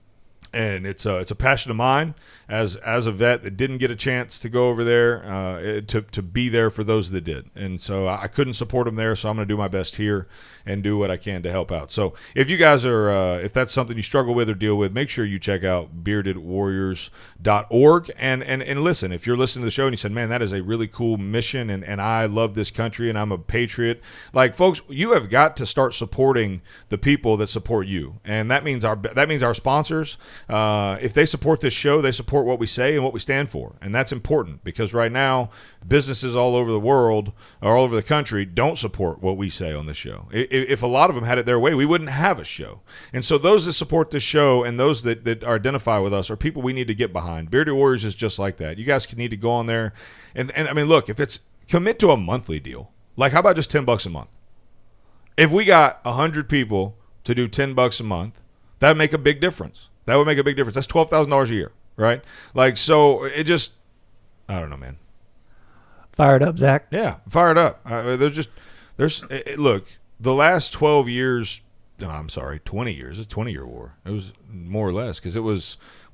Speaker 2: it's a passion of mine as a vet that didn't get a chance to go over there to be there for those that did. And so I couldn't support them there, so I'm going to do my best here and do what I can to help out. So if you guys are, if that's something you struggle with or deal with, make sure you check out beardedwarriors.org. And listen, if you're listening to the show and you said, man, that is a really cool mission, and I love this country and I'm a patriot, like, folks, you have got to start supporting the people that support you. And that means our sponsors. If they support this show, they support what we say and what we stand for. And that's important, because right now, businesses all over the world or all over the country don't support what we say on this show. If a lot of them had it their way, we wouldn't have a show. And so those that support this show and those that identify with us are people we need to get behind. Bearded Warriors is just like that. You guys need to go on there. And I mean, look, if it's commit to a monthly deal, like how about just $10 a month? If we got 100 people to do $10 a month, that would make a big difference. That would make a big difference. That's $12,000 a year, right? Like, so it just, I don't know, man.
Speaker 3: Fired up, Zach.
Speaker 2: Yeah, fired up. Look, the last 12 years, 20 years, it's a 20-year war. It was more or less, because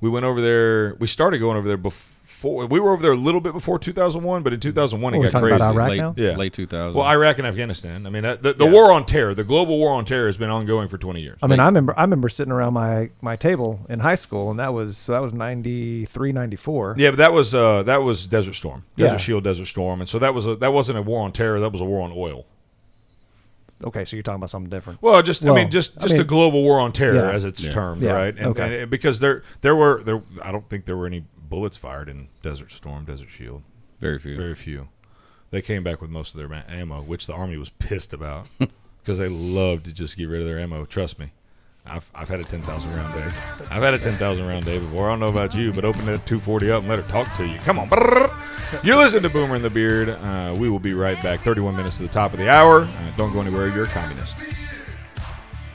Speaker 2: we started going over there before, we were over there a little bit before 2001, but in 2001 it got crazy.
Speaker 3: About Iraq now?
Speaker 2: Yeah.
Speaker 4: Late 2000.
Speaker 2: Well, Iraq and Afghanistan. I mean, the war on terror, the global war on terror has been ongoing for 20 years.
Speaker 3: I mean, I remember sitting around my table in high school, and that was 93, 94.
Speaker 2: Yeah, but that was Desert Storm, Shield, Desert Storm, and so that wasn't a war on terror. That was a war on oil.
Speaker 3: Okay, so you're talking about something different.
Speaker 2: Well, just a global war on terror, as it's termed, right? And because there I don't think there were any bullets fired in Desert Storm, Desert Shield.
Speaker 4: Very few.
Speaker 2: They came back with most of their ammo, which the Army was pissed about, because they love to just get rid of their ammo. Trust me. I've had a 10,000 round day. I've had a 10,000 round day before. I don't know about you, but open that 240 up and let her talk to you. Come on. You're listening to Boomer and the Beard. We will be right back. 31 minutes to the top of the hour. Don't go anywhere. You're a communist.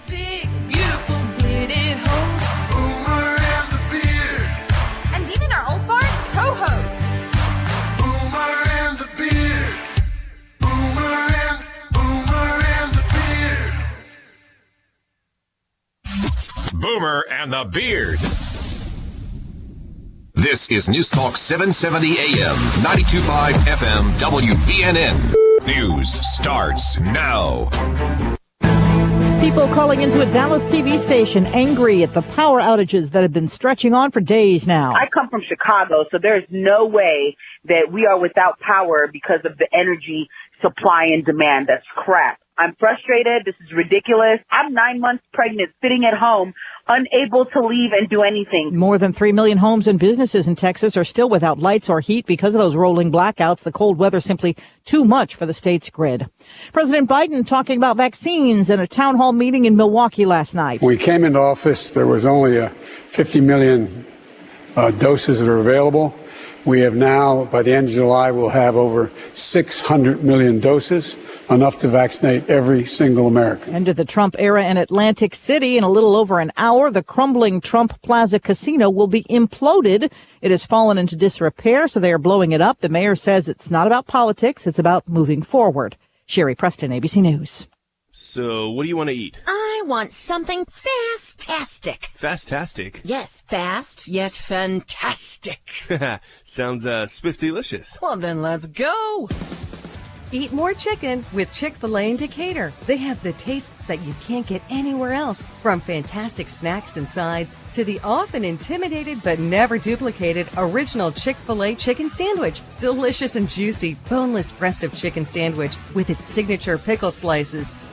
Speaker 26: Big, beautiful, bearded host. Boomer and the Beard. And even our old foreign co-host. Boomer and the Beard. Boomer and the Beard.
Speaker 1: Boomer and the Beard. This is News Talk 770 AM, 92.5 FM, WVNN. News starts now.
Speaker 17: People calling into a Dallas TV station angry at the power outages that have been stretching on for days now.
Speaker 12: I come from Chicago, so there's no way that we are without power because of the energy supply and demand. That's crap. I'm frustrated. This is ridiculous. I'm 9 months pregnant, sitting at home, unable to leave and do anything.
Speaker 17: More than 3 million homes and businesses in Texas are still without lights or heat because of those rolling blackouts. The cold weather simply too much for the state's grid. President Biden talking about vaccines in a town hall meeting in Milwaukee last night.
Speaker 15: We came into office, there was only 50 million doses that are available. We have now, by the end of July, we'll have over 600 million doses, enough to vaccinate every single American.
Speaker 17: End of the Trump era in Atlantic City. In a little over an hour, the crumbling Trump Plaza Casino will be imploded. It has fallen into disrepair, so they are blowing it up. The mayor says it's not about politics, it's about moving forward. Sherry Preston, ABC News.
Speaker 16: So, what do you want to eat?
Speaker 18: I want something fast-tastic.
Speaker 16: Fast-tastic?
Speaker 18: Yes, fast, yet fantastic.
Speaker 16: Sounds, spiff-delicious.
Speaker 18: Well, then let's go.
Speaker 28: Eat more chicken with Chick-fil-A in Decatur. They have the tastes that you can't get anywhere else, from fantastic snacks and sides to the often intimidated but never duplicated original Chick-fil-A chicken sandwich. Delicious and juicy, boneless breast of chicken sandwich with its signature pickle slices.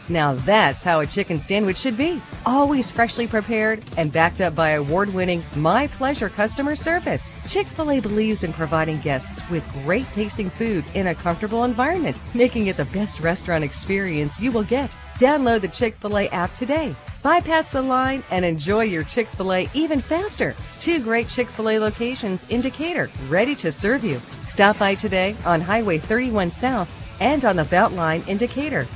Speaker 28: Now that's how a chicken sandwich should be. Always freshly prepared and backed up by award-winning My Pleasure customer service. Chick-fil-A believes in providing guests with great tasting food in a comfortable environment, making it the best restaurant experience you will get. Download the Chick-fil-A app today. Bypass the line and enjoy your Chick-fil-A even faster. 2 great Chick-fil-A locations in Decatur, ready to serve you. Stop by today on Highway 31 South and on the Beltline in Decatur.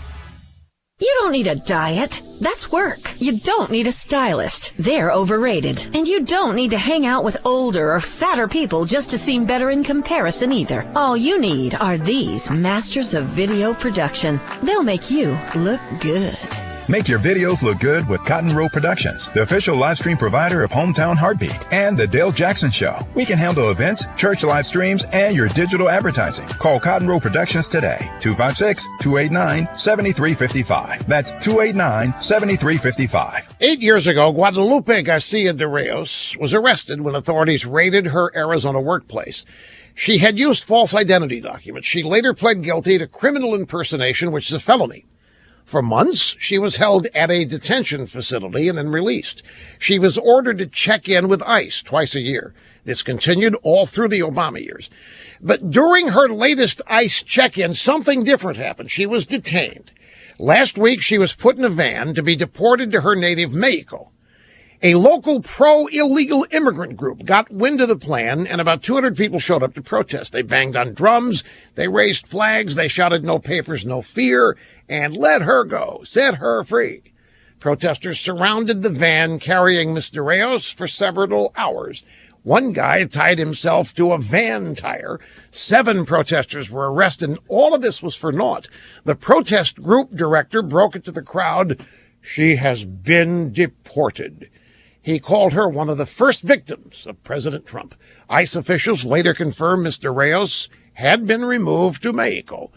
Speaker 18: You don't need a diet. That's work. You don't need a stylist. They're overrated. And you don't need to hang out with older or fatter people just to seem better in comparison either. All you need are these masters of video production. They'll make you look good.
Speaker 19: Make your videos look good with Cotton Row Productions, the official live stream provider of Hometown Heartbeat and The Dale Jackson Show. We can handle events, church live streams, and your digital advertising. Call Cotton Row Productions today, 256-289-7355. That's 289-7355.
Speaker 20: 8 years ago, Guadalupe Garcia de Rios was arrested when authorities raided her Arizona workplace. She had used false identity documents. She later pled guilty to criminal impersonation, which is a felony. For months, she was held at a detention facility and then released. She was ordered to check in with ICE twice a year. This continued all through the Obama years. But during her latest ICE check-in, something different happened. She was detained. Last week, she was put in a van to be deported to her native Mexico. A local pro-illegal immigrant group got wind of the plan, and about 200 people showed up to protest. They banged on drums, they raised flags, they shouted "No papers, no fear," and "Let her go, set her free." Protesters surrounded the van carrying Ms. de Rios for several hours. One guy tied himself to a van tire. 7 protesters were arrested, and all of this was for naught. The protest group director broke it to the crowd. She has been deported. He called her one of the first victims of President Trump. ICE officials later confirmed Ms. de Rios had been removed to Mexico.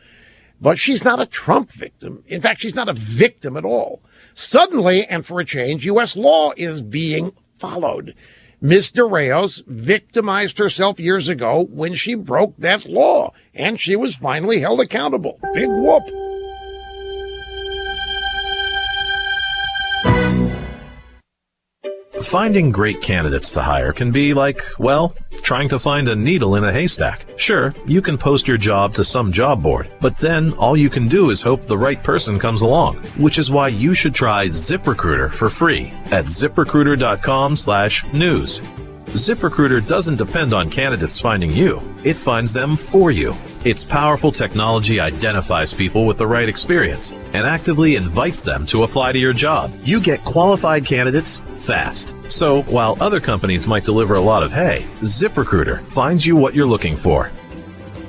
Speaker 20: But she's not a Trump victim. In fact, she's not a victim at all. Suddenly, and for a change, U.S. law is being followed. Ms. de Rios victimized herself years ago when she broke that law, and she was finally held accountable. Big whoop.
Speaker 21: Finding great candidates to hire can be like, well, trying to find a needle in a haystack. Sure, you can post your job to some job board, but then all you can do is hope the right person comes along, which is why you should try ZipRecruiter for free at ZipRecruiter.com/news. ZipRecruiter doesn't depend on candidates finding you. It finds them for you. Its powerful technology identifies people with the right experience and actively invites them to apply to your job. You get qualified candidates fast. So while other companies might deliver a lot of hay, ZipRecruiter finds you what you're looking for.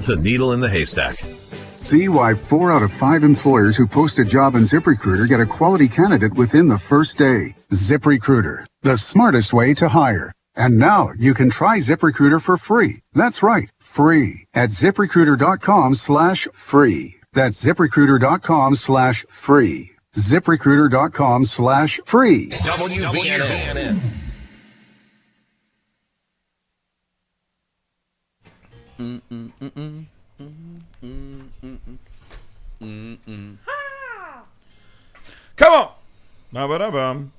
Speaker 21: The needle in the haystack.
Speaker 22: See why 4 out of 5 employers who post a job on ZipRecruiter get a quality candidate within the first day. ZipRecruiter, the smartest way to hire. And now you can try ZipRecruiter for free. That's right, free at ZipRecruiter.com/free. That's ZipRecruiter.com/free. ZipRecruiter.com/free.
Speaker 19: WBNN.
Speaker 2: Come on. Ba-ba-da-bum.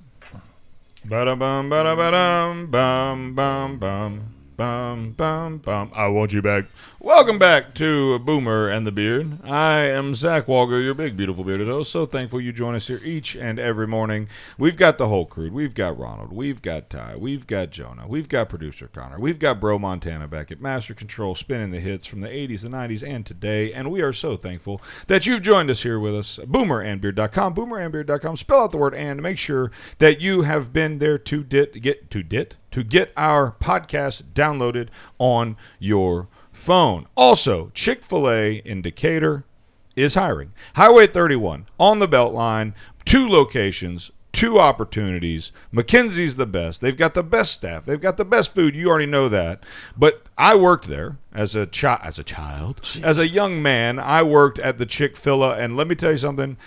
Speaker 2: Ba-da-bum, ba-da-ba-dum, bum, bum, bum. Bum, bum, bum. I want you back. Welcome back to Boomer and the Beard. I am Zach Walker, your big, beautiful bearded host. So thankful you join us here each and every morning. We've got the whole crew. We've got Ronald. We've got Ty. We've got Jonah. We've got producer Connor. We've got Bro Montana back at Master Control, spinning the hits from the 80s, the 90s, and today. And we are so thankful that you've joined us here with us. Boomerandbeard.com. Boomerandbeard.com. Spell out the word and. Make sure that you have been there to get our podcast downloaded on your phone. Also, Chick-fil-A in Decatur is hiring. Highway 31 on the Beltline, 2 locations, 2 opportunities. McKinsey's the best. They've got the best staff. They've got the best food. You already know that. But I worked there as a child. As a young man, I worked at the Chick-fil-A, and let me tell you something.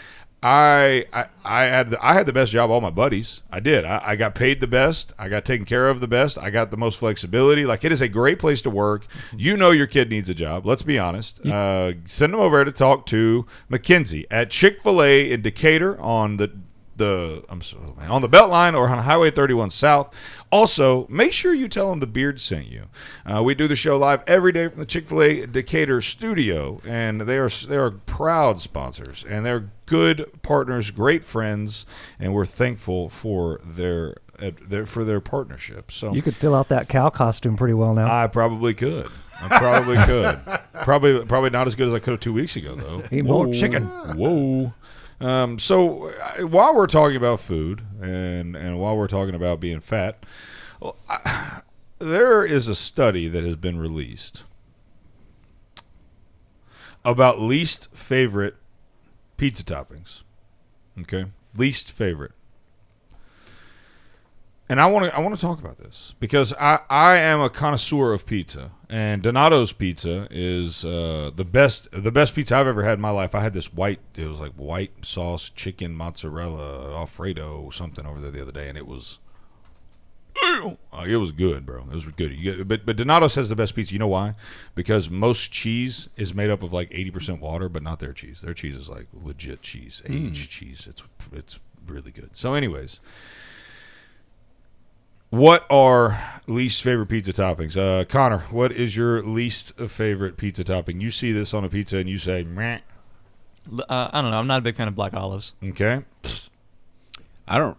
Speaker 2: I had the best job of all my buddies. I did. I got paid the best. I got taken care of the best. I got the most flexibility. Like, it is a great place to work. You know your kid needs a job. Let's be honest. Send them over to talk to McKinsey at Chick-fil-A in Decatur on the Beltline or on Highway 31 South. Also, make sure you tell them the Beard sent you. We do the show live every day from the Chick-fil-A Decatur studio, and they are proud sponsors, and they're good partners, great friends, and we're thankful for their partnership. So
Speaker 3: you could fill out that cow costume pretty well now.
Speaker 2: I probably could. Probably not as good as I could have 2 weeks ago, though.
Speaker 3: Eat more chicken.
Speaker 2: Whoa. So while we're talking about food and while we're talking about being fat, there is a study that has been released about least favorite pizza toppings. Okay, least favorite. And I want to talk about this because I am a connoisseur of pizza, and Donato's Pizza is the best pizza I've ever had in my life. I had this white sauce chicken mozzarella Alfredo something over there the other day, and it was good, bro. It was good. But Donato's has the best pizza. You know why? Because most cheese is made up of like 80% water, but not their cheese. Their cheese is like legit cheese, aged cheese. It's really good. So, anyways. What are least favorite pizza toppings? Connor, what is your least favorite pizza topping? You see this on a pizza and you say, meh.
Speaker 6: I don't know. I'm not a big fan of black olives.
Speaker 2: Okay.
Speaker 4: I don't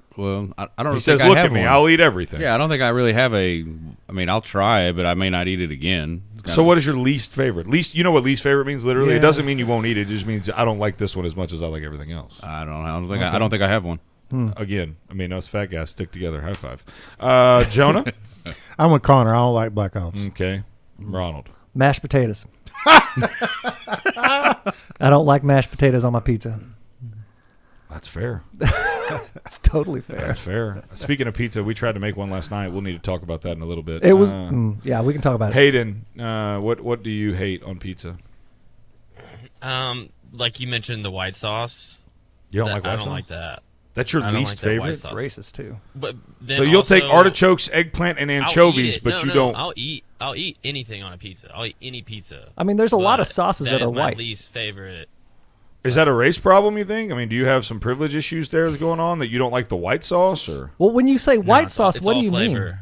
Speaker 2: He says, look at me. I'll eat everything.
Speaker 4: Yeah, I don't think I really have I'll try it, but I may not eat it again.
Speaker 2: So what is your least favorite? You know what least favorite means, literally? Yeah. It doesn't mean you won't eat it. It just means I don't like this one as much as I like everything else.
Speaker 4: I don't know. I don't think I have one.
Speaker 2: Again, us fat guys stick together. High five. Jonah?
Speaker 5: I'm with Connor. I don't like black olives.
Speaker 2: Okay. Ronald?
Speaker 3: Mashed potatoes. I don't like mashed potatoes on my pizza.
Speaker 2: That's fair.
Speaker 3: That's totally fair.
Speaker 2: That's fair. Speaking of pizza, we tried to make one last night. We'll need to talk about that in a little bit.
Speaker 3: It was, yeah, we can talk about it.
Speaker 2: Hayden, what do you hate on pizza?
Speaker 7: Like you mentioned, the white sauce.
Speaker 2: You don't like white sauce?
Speaker 7: I don't like that.
Speaker 2: That's your least favorite?
Speaker 3: It's racist too.
Speaker 7: But
Speaker 2: so you'll take artichokes, eggplant, and anchovies, but you don't.
Speaker 7: I'll eat anything on a pizza. I'll eat any pizza.
Speaker 3: I mean, there's a lot of sauces that are white.
Speaker 7: My least favorite.
Speaker 2: Is that a race problem, you think? I mean, do you have some privilege issues there going on that you don't like the white sauce? Or
Speaker 3: well, when you say white sauce, what do you mean?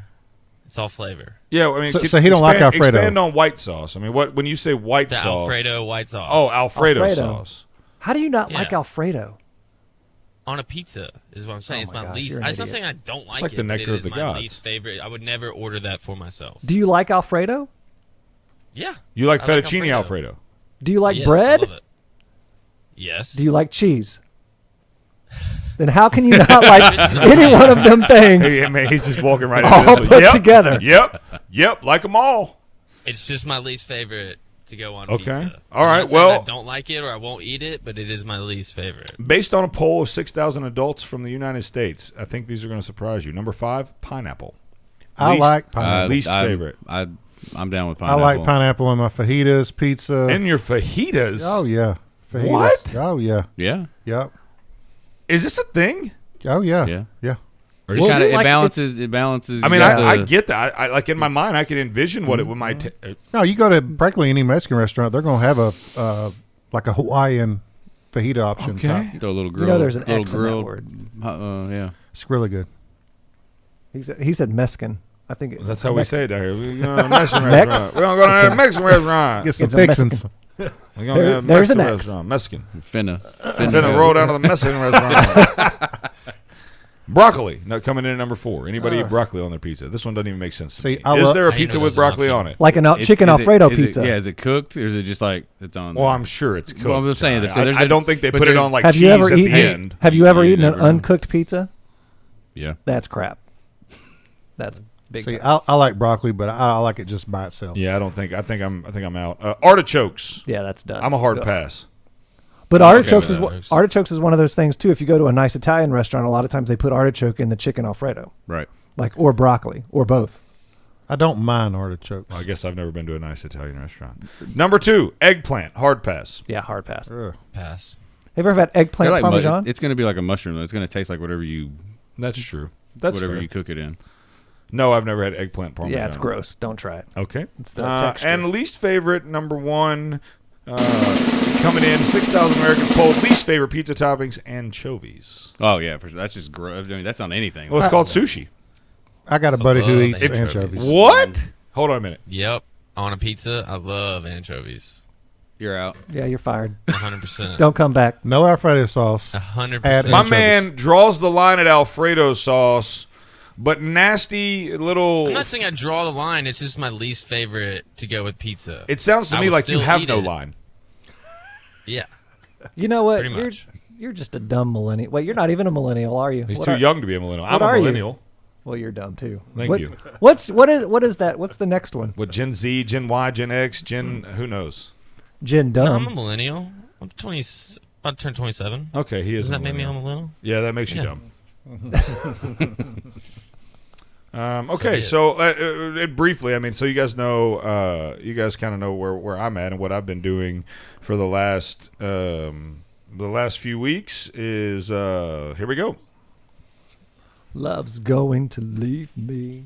Speaker 7: It's all flavor.
Speaker 2: Yeah, I mean,
Speaker 5: so he don't like Alfredo.
Speaker 2: Expand on white sauce. I mean, when you say white sauce,
Speaker 7: Alfredo white sauce.
Speaker 2: Oh, Alfredo sauce.
Speaker 3: How do you not like Alfredo?
Speaker 7: On a pizza is what I'm saying. It's my least. I'm not saying I don't like it.
Speaker 2: It's like the nectar of the gods.
Speaker 7: It's my least favorite. I would never order that for myself.
Speaker 3: Do you like Alfredo?
Speaker 7: Yeah.
Speaker 2: You like fettuccine Alfredo?
Speaker 3: Do you like bread?
Speaker 7: I love it. Yes.
Speaker 3: Do you like cheese? Then how can you not like any one of them things?
Speaker 2: Hey, man, he's just walking right
Speaker 3: all
Speaker 2: into
Speaker 3: put together.
Speaker 2: Yep, like them all.
Speaker 7: It's just my least favorite to go on
Speaker 2: okay.
Speaker 7: pizza.
Speaker 2: All right, well.
Speaker 7: I don't like it or I won't eat it, but it is my least favorite.
Speaker 2: Based on a poll of 6,000 adults from the United States, I think these are going to surprise you. Number 5, pineapple.
Speaker 5: I like pineapple.
Speaker 2: Least favorite.
Speaker 4: I'm down with pineapple.
Speaker 5: I like pineapple in my fajitas, pizza.
Speaker 2: And your fajitas?
Speaker 5: Oh, yeah. Fajitas.
Speaker 2: What?
Speaker 5: Oh, yeah.
Speaker 4: Yeah?
Speaker 5: Yep.
Speaker 2: Is this a thing?
Speaker 5: Oh, yeah. Yeah.
Speaker 4: It balances. It balances.
Speaker 2: I mean, I get that. I like in my mind, I can envision what it would might.
Speaker 5: No, you go to practically any Mexican restaurant, they're going to have a like a Hawaiian fajita option.
Speaker 2: Okay,
Speaker 4: throw a little grill.
Speaker 3: There's an X in that word.
Speaker 4: Yeah,
Speaker 5: it's really good.
Speaker 3: He said Mexican. I think
Speaker 2: that's how we say it down here. We're going to a Mexican restaurant. We're going to go to a Mexican restaurant.
Speaker 5: Get some fixins.
Speaker 2: We're going to a Mexican restaurant. Mexican. Finna roll down to the Mexican restaurant. Broccoli coming in at number 4. Anybody eat broccoli on their pizza? This one doesn't even make sense to me. Is there a pizza with broccoli on it?
Speaker 3: Like a chicken Alfredo pizza.
Speaker 4: Is it cooked or is it just like it's on?
Speaker 2: Well, I'm sure it's cooked.
Speaker 4: Well, I'm saying
Speaker 2: I don't think they put it on like cheese at the end.
Speaker 3: Have you ever eaten an uncooked pizza?
Speaker 4: Yeah,
Speaker 3: that's crap. That's big.
Speaker 5: See, I like broccoli, but I like it just by itself.
Speaker 2: Yeah, I think I'm out. Artichokes.
Speaker 3: Yeah, that's done.
Speaker 2: I'm a hard pass.
Speaker 3: But artichokes is one of those things too. If you go to a nice Italian restaurant, a lot of times they put artichoke in the chicken Alfredo.
Speaker 4: Right.
Speaker 3: Or broccoli or both.
Speaker 5: I don't mind artichokes.
Speaker 2: Well, I guess I've never been to a nice Italian restaurant. Number 2, eggplant. Hard pass.
Speaker 3: Yeah, hard pass.
Speaker 7: Pass.
Speaker 3: Have you ever had eggplant
Speaker 4: like
Speaker 3: parmesan?
Speaker 4: It's going to be like a mushroom. It's going to taste like whatever you.
Speaker 2: That's true. That's
Speaker 4: whatever
Speaker 2: fair.
Speaker 4: you cook it in.
Speaker 2: No, I've never had eggplant parmesan.
Speaker 3: Yeah, it's gross. Don't try it.
Speaker 2: Okay.
Speaker 3: It's the texture.
Speaker 2: And least favorite, number 1, coming in, 6,000 American poll, least favorite pizza toppings, anchovies.
Speaker 4: Oh, yeah. That's just gross. I mean, that's on anything.
Speaker 2: Well, it's called sushi.
Speaker 5: I got a buddy who eats anchovies.
Speaker 2: What? Hold on a minute.
Speaker 7: Yep. On a pizza, I love anchovies.
Speaker 4: You're out.
Speaker 3: Yeah, you're fired.
Speaker 7: 100%.
Speaker 3: Don't come back.
Speaker 5: No Alfredo sauce.
Speaker 7: 100%.
Speaker 2: My man draws the line at Alfredo sauce, but nasty little...
Speaker 7: I'm not saying I draw the line. It's just my least favorite to go with pizza.
Speaker 2: It sounds to me like you have no line.
Speaker 7: Yeah.
Speaker 3: You know what?
Speaker 7: Pretty much.
Speaker 3: You're just a dumb millennial. Wait, you're not even a millennial, are you?
Speaker 2: He's too young to be a millennial. I'm a millennial.
Speaker 3: Well, you're dumb too.
Speaker 2: Thank you.
Speaker 3: What is that? What's the next one?
Speaker 2: What, Gen Z, Gen Y, Gen X, who knows?
Speaker 3: Gen dumb.
Speaker 7: No, I'm a millennial. I'm about to turn 27.
Speaker 2: Okay, he is.
Speaker 7: Doesn't that make me a millennial?
Speaker 2: Yeah, that makes you dumb. Okay, so briefly, I mean, so you guys know, you guys kind of know where I'm at and what I've been doing for the last few weeks is here we go.
Speaker 3: Love's going to leave me.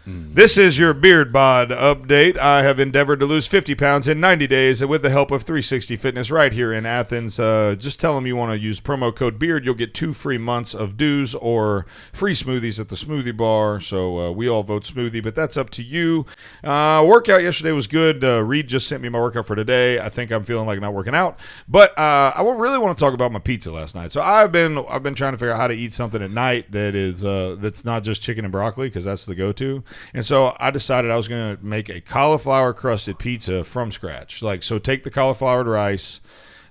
Speaker 2: This is your Beard Bod update. I have endeavored to lose 50 pounds in 90 days with the help of 360 Fitness right here in Athens. Just tell them you want to use promo code BEARD. You'll get 2 free months of dues or free smoothies at the smoothie bar. So we all vote smoothie, but that's up to you. Workout yesterday was good. Reed just sent me my workout for today. I think I'm feeling like not working out. But I really want to talk about my pizza last night. So I've been trying to figure out how to eat something at night that is that's not just chicken and broccoli, because that's the go-to. And so I decided I was going to make a cauliflower crusted pizza from scratch. So take the cauliflower rice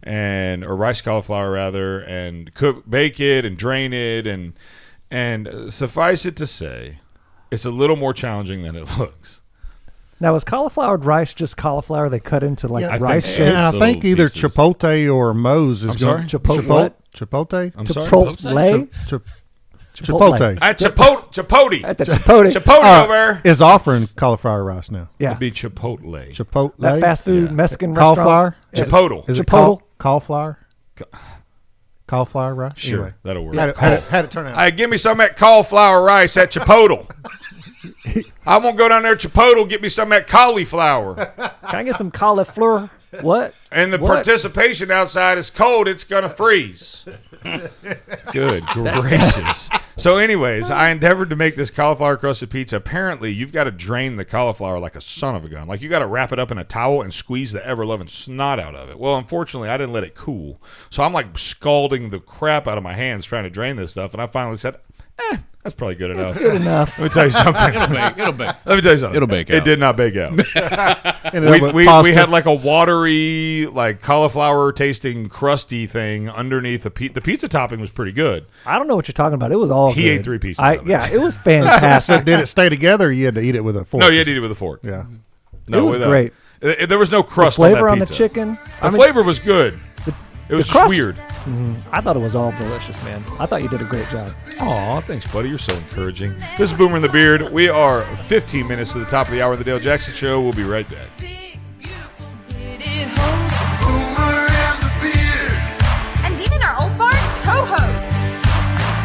Speaker 2: or rice cauliflower rather, and bake it and drain it, and suffice it to say, it's a little more challenging than it looks.
Speaker 3: Now, is cauliflower rice just cauliflower they cut into rice shapes?
Speaker 5: Yeah, I think either Chipotle or Moe's is
Speaker 2: going.
Speaker 5: Chipotle.
Speaker 2: I'm sorry.
Speaker 5: Chipotle.
Speaker 2: At Chipotle.
Speaker 3: At the Chipotle.
Speaker 2: Chipotle over
Speaker 5: is offering cauliflower rice now.
Speaker 3: Yeah.
Speaker 2: It'd be Chipotle.
Speaker 5: Chipotle.
Speaker 3: That fast food Mexican
Speaker 5: cauliflower.
Speaker 3: restaurant.
Speaker 2: Chipotle.
Speaker 5: Is it
Speaker 3: Chipotle.
Speaker 5: cauliflower? Cauliflower rice?
Speaker 2: Sure,
Speaker 5: anyway.
Speaker 2: that'll work.
Speaker 5: Had it turn out.
Speaker 2: Hey, give me some of that cauliflower rice at Chipotle. I won't go down there to Chipotle, get me some of that cauliflower.
Speaker 3: Can I get some cauliflower? What?
Speaker 2: And the participation outside is cold. It's going to freeze. Good gracious. So anyways, I endeavored to make this cauliflower crusted pizza. Apparently, you've got to drain the cauliflower like a son of a gun. Like, you got to wrap it up in a towel and squeeze the ever-loving snot out of it. Well, unfortunately, I didn't let it cool. So I'm like scalding the crap out of my hands trying to drain this stuff. And I finally said, that's probably good enough.
Speaker 3: Good enough.
Speaker 2: Let me tell you something.
Speaker 4: It'll bake.
Speaker 2: Let me tell you something.
Speaker 4: It'll bake out.
Speaker 2: It did not bake out. we had like a watery, like cauliflower tasting, crusty thing underneath the pizza topping was pretty good.
Speaker 3: I don't know what you're talking about. It was all
Speaker 2: He
Speaker 3: good.
Speaker 2: ate 3 pieces of it.
Speaker 3: Yeah, it was fantastic.
Speaker 5: So did it stay together, or you had to eat it with a fork?
Speaker 2: No, you had to eat it with a fork.
Speaker 5: Yeah.
Speaker 2: No,
Speaker 3: it was great.
Speaker 2: There was no crust
Speaker 3: the flavor
Speaker 2: on that
Speaker 3: the
Speaker 2: pizza.
Speaker 3: chicken.
Speaker 2: The flavor was good. It was just weird.
Speaker 3: I thought it was all delicious, man. I thought you did a great job.
Speaker 2: Aw, thanks, buddy. You're so encouraging. This is Boomer and the Beard. We are 15 minutes to the top of the hour of the Dale Jackson Show. We'll be right back.
Speaker 26: And even our old fart co-host.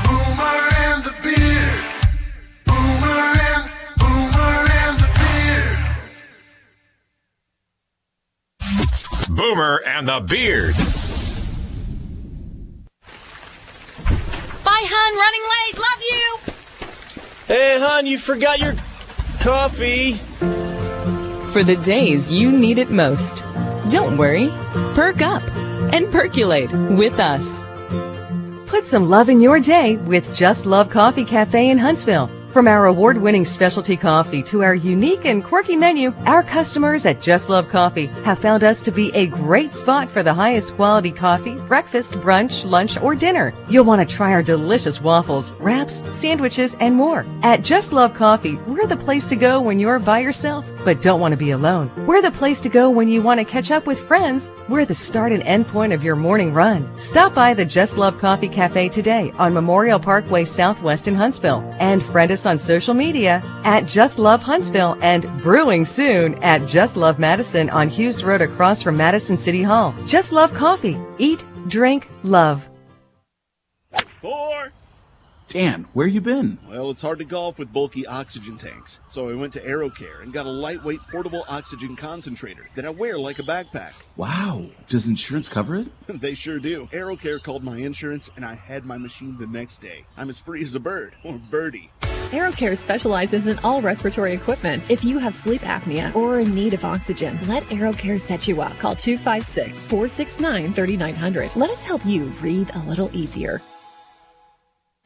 Speaker 26: Boomer and the
Speaker 1: Boomer and the Beard.
Speaker 18: Bye, hon. Running late. Love you.
Speaker 8: Hey, hon, you forgot your coffee.
Speaker 9: For the days you need it most. Don't worry. Perk up and percolate with us.
Speaker 28: Put some love in your day with Just Love Coffee Cafe in Huntsville. From our award-winning specialty coffee to our unique and quirky menu, our customers at Just Love Coffee have found us to be a great spot for the highest quality coffee, breakfast, brunch, lunch, or dinner. You'll want to try our delicious waffles, wraps, sandwiches, and more. At Just Love Coffee, we're the place to go when you're by yourself but don't want to be alone. We're the place to go when you want to catch up with friends. We're the start and end point of your morning run. Stop by the Just Love Coffee Cafe today on Memorial Parkway Southwest in Huntsville and friend us on social media at Just Love Huntsville and brewing soon at Just Love Madison on Hughes Road across from Madison City Hall. Just Love Coffee. Eat, drink, love.
Speaker 10: 4.
Speaker 13: Dan, where you been?
Speaker 10: Well, it's hard to golf with bulky oxygen tanks, so I went to AeroCare and got a lightweight portable oxygen concentrator that I wear like a backpack.
Speaker 13: Wow. Does insurance cover it?
Speaker 10: They sure do. AeroCare called my insurance, and I had my machine the next day. I'm as free as a bird, or birdie.
Speaker 23: AeroCare specializes in all respiratory equipment. If you have sleep apnea or are in need of oxygen, let AeroCare set you up. Call 256-469-3900. Let us help you breathe a little easier.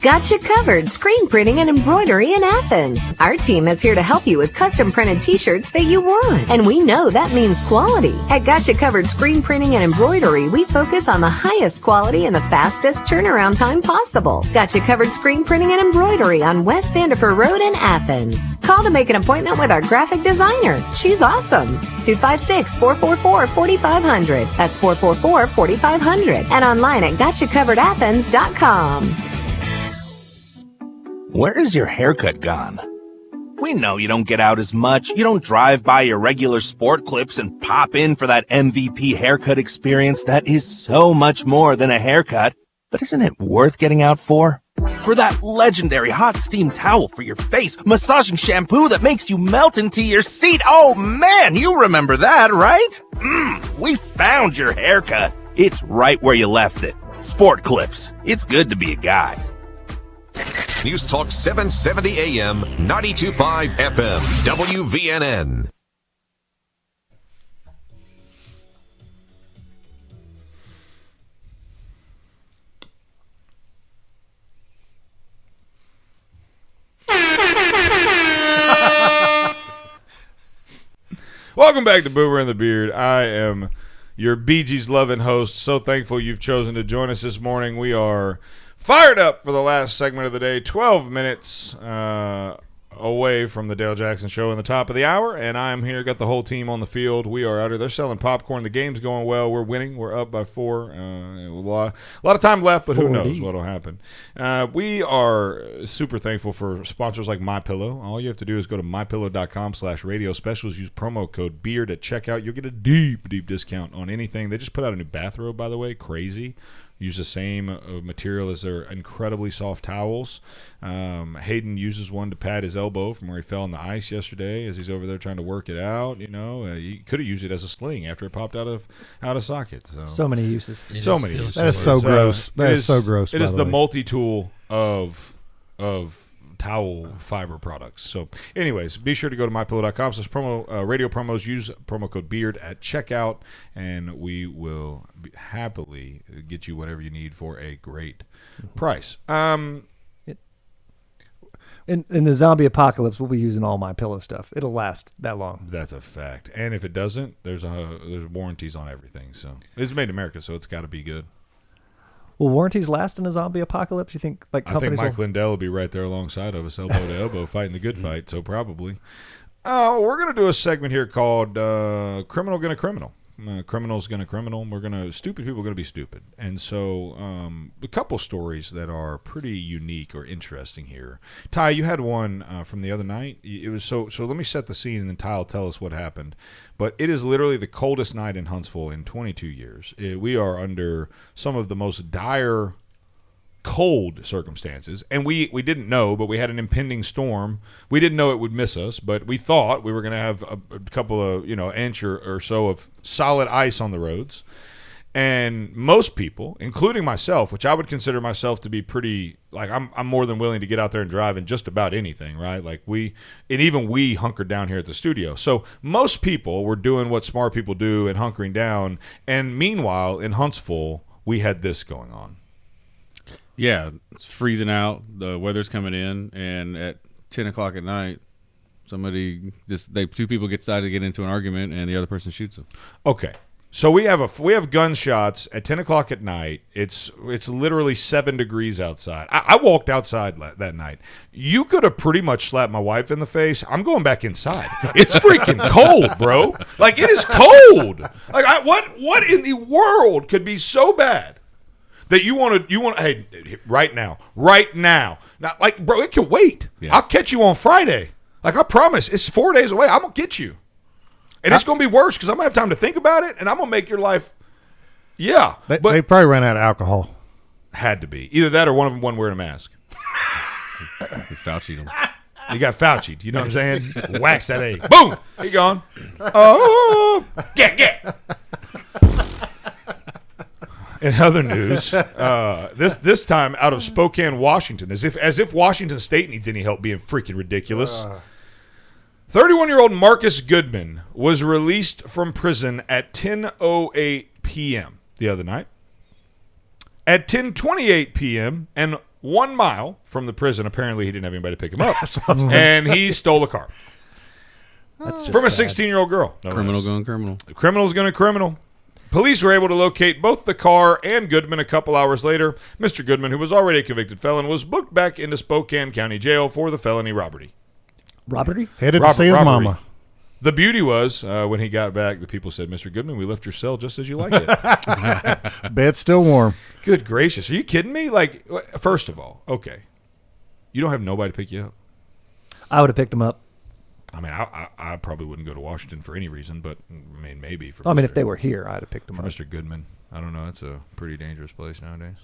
Speaker 24: Got you covered screen printing and embroidery in Athens. Our team is here to help you with custom printed t-shirts that you want. And we know that means quality. At Got You Covered Screen Printing and Embroidery, we focus on the highest quality and the fastest turnaround time possible. Got You Covered Screen Printing and Embroidery on West Sandifer Road in Athens. Call to make an appointment with our graphic designer. She's awesome. 256-444-4500. That's 444-4500. And online at GotYouCoveredAthens.com.
Speaker 25: Where is your haircut gone? We know you don't get out as much. You don't drive by your regular sport clips and pop in for that MVP haircut experience that is so much more than a haircut. But isn't it worth getting out for? For that legendary hot steam towel for your face, massaging shampoo that makes you melt into your seat. Oh man, you remember that, right? We found your haircut. It's right where you left it. Sport clips. It's good to be a guy.
Speaker 1: News Talk 770 AM, 92.5 FM, WVNN.
Speaker 2: Welcome back to Boomer and the Beard. I am your Bee Gees loving host. So thankful you've chosen to join us this morning. We are fired up for the last segment of the day, 12 minutes away from the Dale Jackson Show in the top of the hour, and I'm here, got the whole team on the field. We are out here. They're selling popcorn. The game's going well. We're winning. We're up by 4. A lot of time left, but who knows what will happen. We are super thankful for sponsors like MyPillow. All you have to do is go to mypillow.com/radio specials. Use promo code BEARD at checkout. You'll get a deep discount on anything. They just put out a new bathrobe, by the way. Crazy. Use the same material as their incredibly soft towels. Hayden uses one to pad his elbow from where he fell on the ice yesterday as he's over there trying to work it out. You know, he could have used it as a sling after it popped out of socket.
Speaker 3: So many uses.
Speaker 2: So many uses.
Speaker 5: That is so gross. That is so gross.
Speaker 2: It is the multi-tool of towel fiber products. So anyways, be sure to go to mypillow.com/promo radio promos. Use promo code BEARD at checkout, and we will happily get you whatever you need for a great price.
Speaker 3: In the zombie apocalypse, we'll be using all MyPillow stuff. It'll last that long.
Speaker 2: That's a fact. And if it doesn't, there's warranties on everything. So it's made in America, so it's got to be good.
Speaker 3: Will warranties last in a zombie apocalypse? You think companies?
Speaker 2: I think Mike Lindell will be right there alongside of us, elbow to elbow, fighting the good fight. So probably. We're gonna do a segment here called "Criminal Gonna Criminal." Criminal's gonna criminal. Stupid people are gonna be stupid. And so a couple stories that are pretty unique or interesting here. Ty, you had one from the other night. It was so let me set the scene, and then Ty will tell us what happened. But it is literally the coldest night in Huntsville in 22 years. We are under some of the most dire cold circumstances, and we didn't know, but we had an impending storm. We didn't know it would miss us, but we thought we were going to have a couple of inch or so of solid ice on the roads. And most people, including myself, which I would consider myself to be pretty, like I'm more than willing to get out there and drive in just about anything, right? Like even we hunkered down here at the studio. So most people were doing what smart people do and hunkering down. And meanwhile, in Huntsville, we had this going on.
Speaker 4: Yeah, it's freezing out. The weather's coming in, and at 10 o'clock at night, two people decide to get into an argument, and the other person shoots them.
Speaker 2: Okay, so we have gunshots at 10 o'clock at night. It's literally 7 degrees outside. I walked outside that night. You could have pretty much slapped my wife in the face. I'm going back inside. It's freaking cold, bro. Like, it is cold. Like, what in the world could be so bad that you want, hey, right now. Not like, bro, it can wait. Yeah. I'll catch you on Friday. Like, I promise, it's 4 days away. I'm going to get you. And it's going to be worse because I'm going to have time to think about it, and I'm going to make your life, yeah.
Speaker 5: They probably ran out of alcohol.
Speaker 2: Had to be. Either that or one of them wasn't wearing a mask.
Speaker 4: You Fauci'd him.
Speaker 2: You got Fauci'd. You know what I'm saying? Wax that egg. Boom! He gone. Oh! Get! In other news, this time out of Spokane, Washington, as if Washington State needs any help being freaking ridiculous. 31-year-old Marcus Goodman was released from prison at 10:08 p.m. the other night. At 10:28 p.m. and 1 mile from the prison, apparently he didn't have anybody to pick him up, and he stole a car from a 16-year-old girl. No
Speaker 4: criminal
Speaker 2: less.
Speaker 4: going criminal.
Speaker 2: Criminal's going to criminal. Police were able to locate both the car and Goodman a couple hours later. Mr. Goodman, who was already a convicted felon, was booked back into Spokane County Jail for the felony robbery.
Speaker 3: Robbery?
Speaker 5: Headed to see his mama.
Speaker 2: The beauty was, when he got back, the people said, Mr. Goodman, we left your cell just as you like it.
Speaker 5: Bed's still warm.
Speaker 2: Good gracious. Are you kidding me? Like, first of all, okay. You don't have nobody to pick you up.
Speaker 3: I would have picked him up.
Speaker 2: I mean, I probably wouldn't go to Washington for any reason, but I mean, maybe for.
Speaker 3: If they were here, I'd have picked them up.
Speaker 2: Mr. Goodman, I don't know. It's a pretty dangerous place nowadays.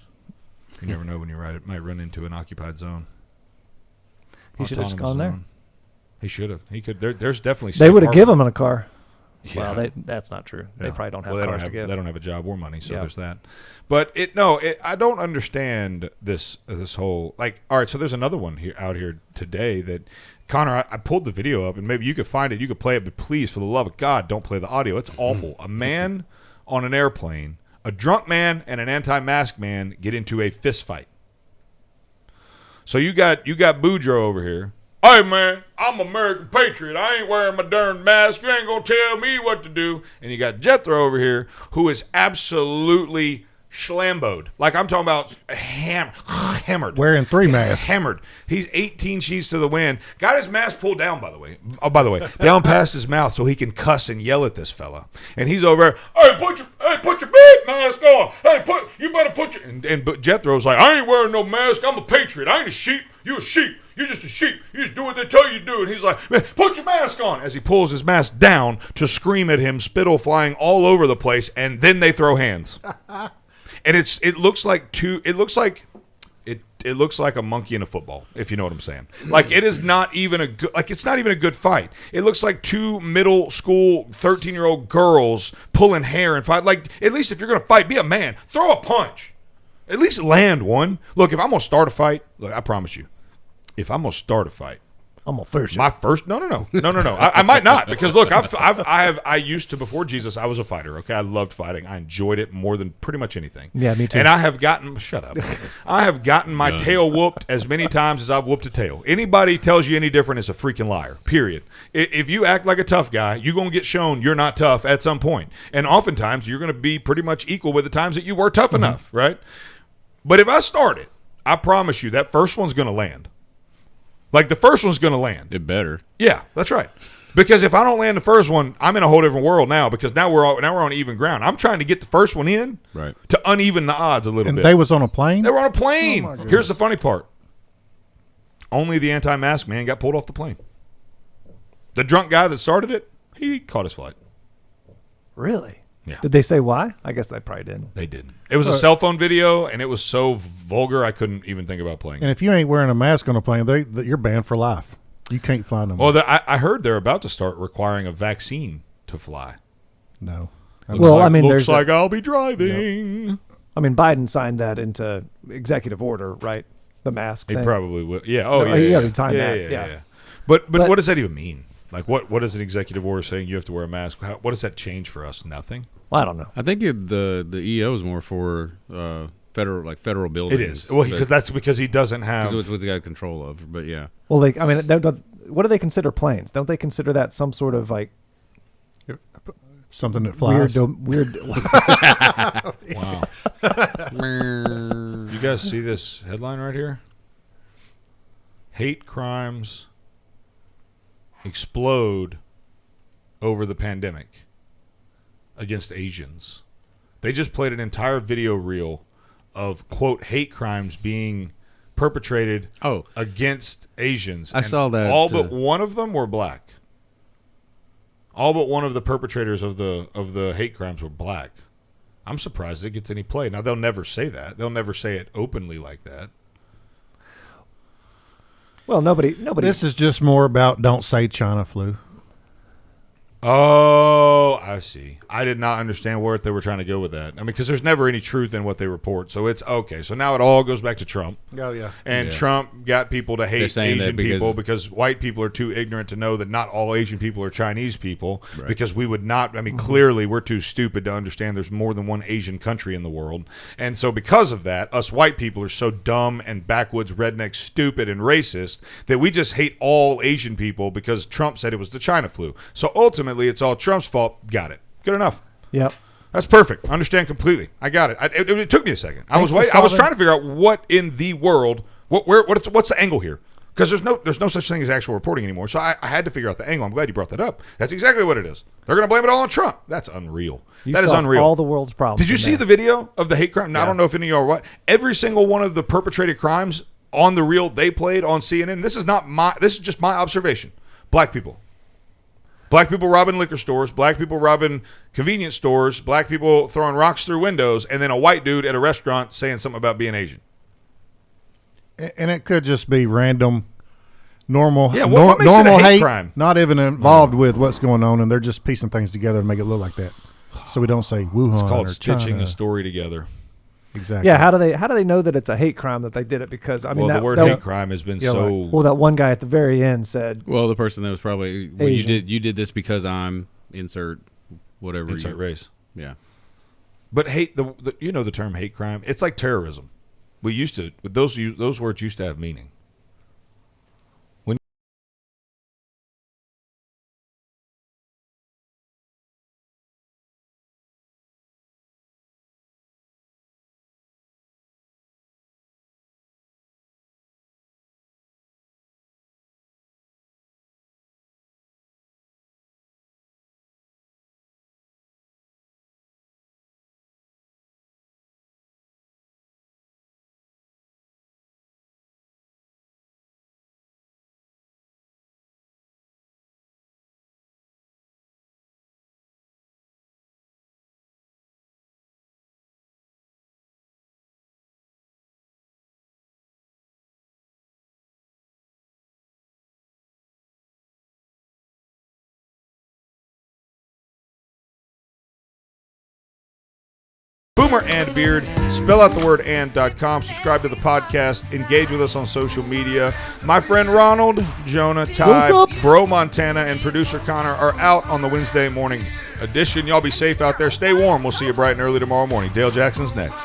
Speaker 2: You never know when you might run into an occupied zone.
Speaker 3: He should have just gone there.
Speaker 2: He should have. He could. There's definitely.
Speaker 3: They would have given him a car.
Speaker 2: Yeah.
Speaker 3: Well, that's not true. They probably don't have cars to give.
Speaker 2: They don't have a job or money, so there's that. But I don't understand this whole, like, all right, so there's another one out here today that, Connor, I pulled the video up, and maybe you could find it. You could play it, but please, for the love of God, don't play the audio. It's awful. A man on an airplane, a drunk man and an anti-mask man get into a fist fight. So you got Boudreaux over here. Hey, man, I'm an American patriot. I ain't wearing my darn mask. You ain't going to tell me what to do. And you got Jethro over here, who is absolutely schlamboed. Like, I'm talking about hammered.
Speaker 5: Wearing 3 masks.
Speaker 2: Hammered. He's 18 sheets to the wind. Got his mask pulled down, by the way. Oh, by the way, down past his mouth so he can cuss and yell at this fella. And he's over there, hey, put your big mask on. Hey, you better put your... And Jethro's like, I ain't wearing no mask. I'm a patriot. I ain't a sheep. You a sheep. You're just a sheep. You just do what they tell you to do. And he's like, man, put your mask on. As he pulls his mask down to scream at him, spittle flying all over the place, and then they throw hands. And it looks like a monkey in a football, if you know what I'm saying. Like, it is not even it's not even a good fight. It looks like 2 middle school 13-year-old girls pulling hair and fight. Like, at least if you're going to fight, be a man. Throw a punch. At least land one. Look, if I'm going to start a fight, look, I promise you, if I'm going to start a fight,
Speaker 3: I'm going to first.
Speaker 2: My first? No. I might not, because look, I used to, before Jesus, I was a fighter. Okay, I loved fighting. I enjoyed it more than pretty much anything.
Speaker 3: Yeah, me too.
Speaker 2: And I have gotten I have gotten my tail whooped as many times as I've whooped a tail. Anybody tells you any different is a freaking liar. Period. If you act like a tough guy, you're gonna get shown you're not tough at some point, and oftentimes you're gonna be pretty much equal with the times that you were tough enough, right? But if I start it, I promise you that first one's gonna land. Like, the first one's going to land.
Speaker 4: It better.
Speaker 2: Yeah, that's right. Because if I don't land the first one, I'm in a whole different world now, because now we're on even ground. I'm trying to get the first one in to uneven the odds a little bit.
Speaker 5: And they was on a plane?
Speaker 2: They were on a plane. Oh, here's the funny part. Only the anti-mask man got pulled off the plane. The drunk guy that started it, he caught his flight.
Speaker 3: Really?
Speaker 2: Yeah.
Speaker 3: Did they say why? I guess they probably didn't.
Speaker 2: They didn't. It was a cell phone video, and it was so vulgar I couldn't even think about playing.
Speaker 5: And if you ain't wearing a mask on a plane, you're banned for life. You can't find them.
Speaker 2: Well, I heard they're about to start requiring a vaccine to fly.
Speaker 5: No.
Speaker 2: Looks like I'll be driving.
Speaker 3: Yep. I mean, Biden signed that into executive order, right? The mask
Speaker 2: He
Speaker 3: thing.
Speaker 2: probably will. Yeah. Oh,
Speaker 3: No,
Speaker 2: yeah.
Speaker 3: he
Speaker 2: Yeah,
Speaker 3: already signed that.
Speaker 2: Yeah. But what does that even mean? Like, what is an executive order saying you have to wear a mask? What does that change for us? Nothing.
Speaker 3: Well, I don't know.
Speaker 4: I think the EO is more for federal buildings.
Speaker 2: It is. Well, that's because he doesn't have.
Speaker 4: Because what he got control of. But yeah.
Speaker 3: Well, what do they consider planes? Don't they consider that some sort of like
Speaker 5: something that flies?
Speaker 3: Weird.
Speaker 2: Wow. You guys see this headline right here? Hate crimes explode over the pandemic against Asians. They just played an entire video reel of, quote, hate crimes being perpetrated against Asians.
Speaker 4: I saw that.
Speaker 2: All but one of them were black. All but one of the perpetrators of the hate crimes were black. I'm surprised it gets any play. Now, they'll never say that. They'll never say it openly like that.
Speaker 3: Well, nobody.
Speaker 5: This is just more about don't say China flu.
Speaker 2: Oh, I see. I did not understand where they were trying to go with that. I mean, because there's never any truth in what they report. So it's okay. So now it all goes back to Trump.
Speaker 5: Oh, yeah.
Speaker 2: And Trump got people to hate Asian people because white people are too ignorant to know that not all Asian people are Chinese people. Right. Because we would not, I mean, clearly we're too stupid to understand there's more than one Asian country in the world. And so because of that, us white people are so dumb and backwoods, redneck, stupid, and racist that we just hate all Asian people because Trump said it was the China flu. So ultimately, it's all Trump's fault. Got it. Good enough.
Speaker 3: Yep.
Speaker 2: That's perfect. Understand completely. I got it. It took me a second. I was trying to figure out what in the world, what's the angle here? Because there's no such thing as actual reporting anymore. So I had to figure out the angle. I'm glad you brought that up. That's exactly what it is. They're going to blame it all on Trump. That's unreal. That is unreal.
Speaker 3: All the world's problems.
Speaker 2: Did you see the video of the hate crime? Now, I don't know if any of you are what. Every single one of the perpetrated crimes on the reel they played on CNN. This is just my observation. Black people. Black people robbing liquor stores, black people robbing convenience stores, black people throwing rocks through windows, and then a white dude at a restaurant saying something about being Asian.
Speaker 5: And it could just be random, normal,
Speaker 2: what makes
Speaker 5: normal
Speaker 2: it a hate crime?
Speaker 5: Not even involved with what's going on, and they're just piecing things together and make it look like that. So we don't say Wuhan.
Speaker 2: It's called
Speaker 5: or
Speaker 2: stitching
Speaker 5: China.
Speaker 2: a story together.
Speaker 5: Exactly.
Speaker 3: Yeah. How do they know that it's a hate crime that they did it? Because I mean,
Speaker 2: the word hate crime has been so.
Speaker 3: Well, that one guy at the very end said.
Speaker 4: Well, the person that was probably you did this because I'm insert
Speaker 2: race.
Speaker 4: Yeah.
Speaker 2: But hate the term hate crime. It's like terrorism. We used to those words used to have meaning. Boomer and Beard. Spell out the word and.com. Subscribe to the podcast. Engage with us on social media. My friend Ronald, Jonah, Ty, Bro Montana, and producer Connor are out on the Wednesday morning edition. Y'all be safe out there. Stay warm. We'll see you bright and early tomorrow morning. Dale Jackson's next.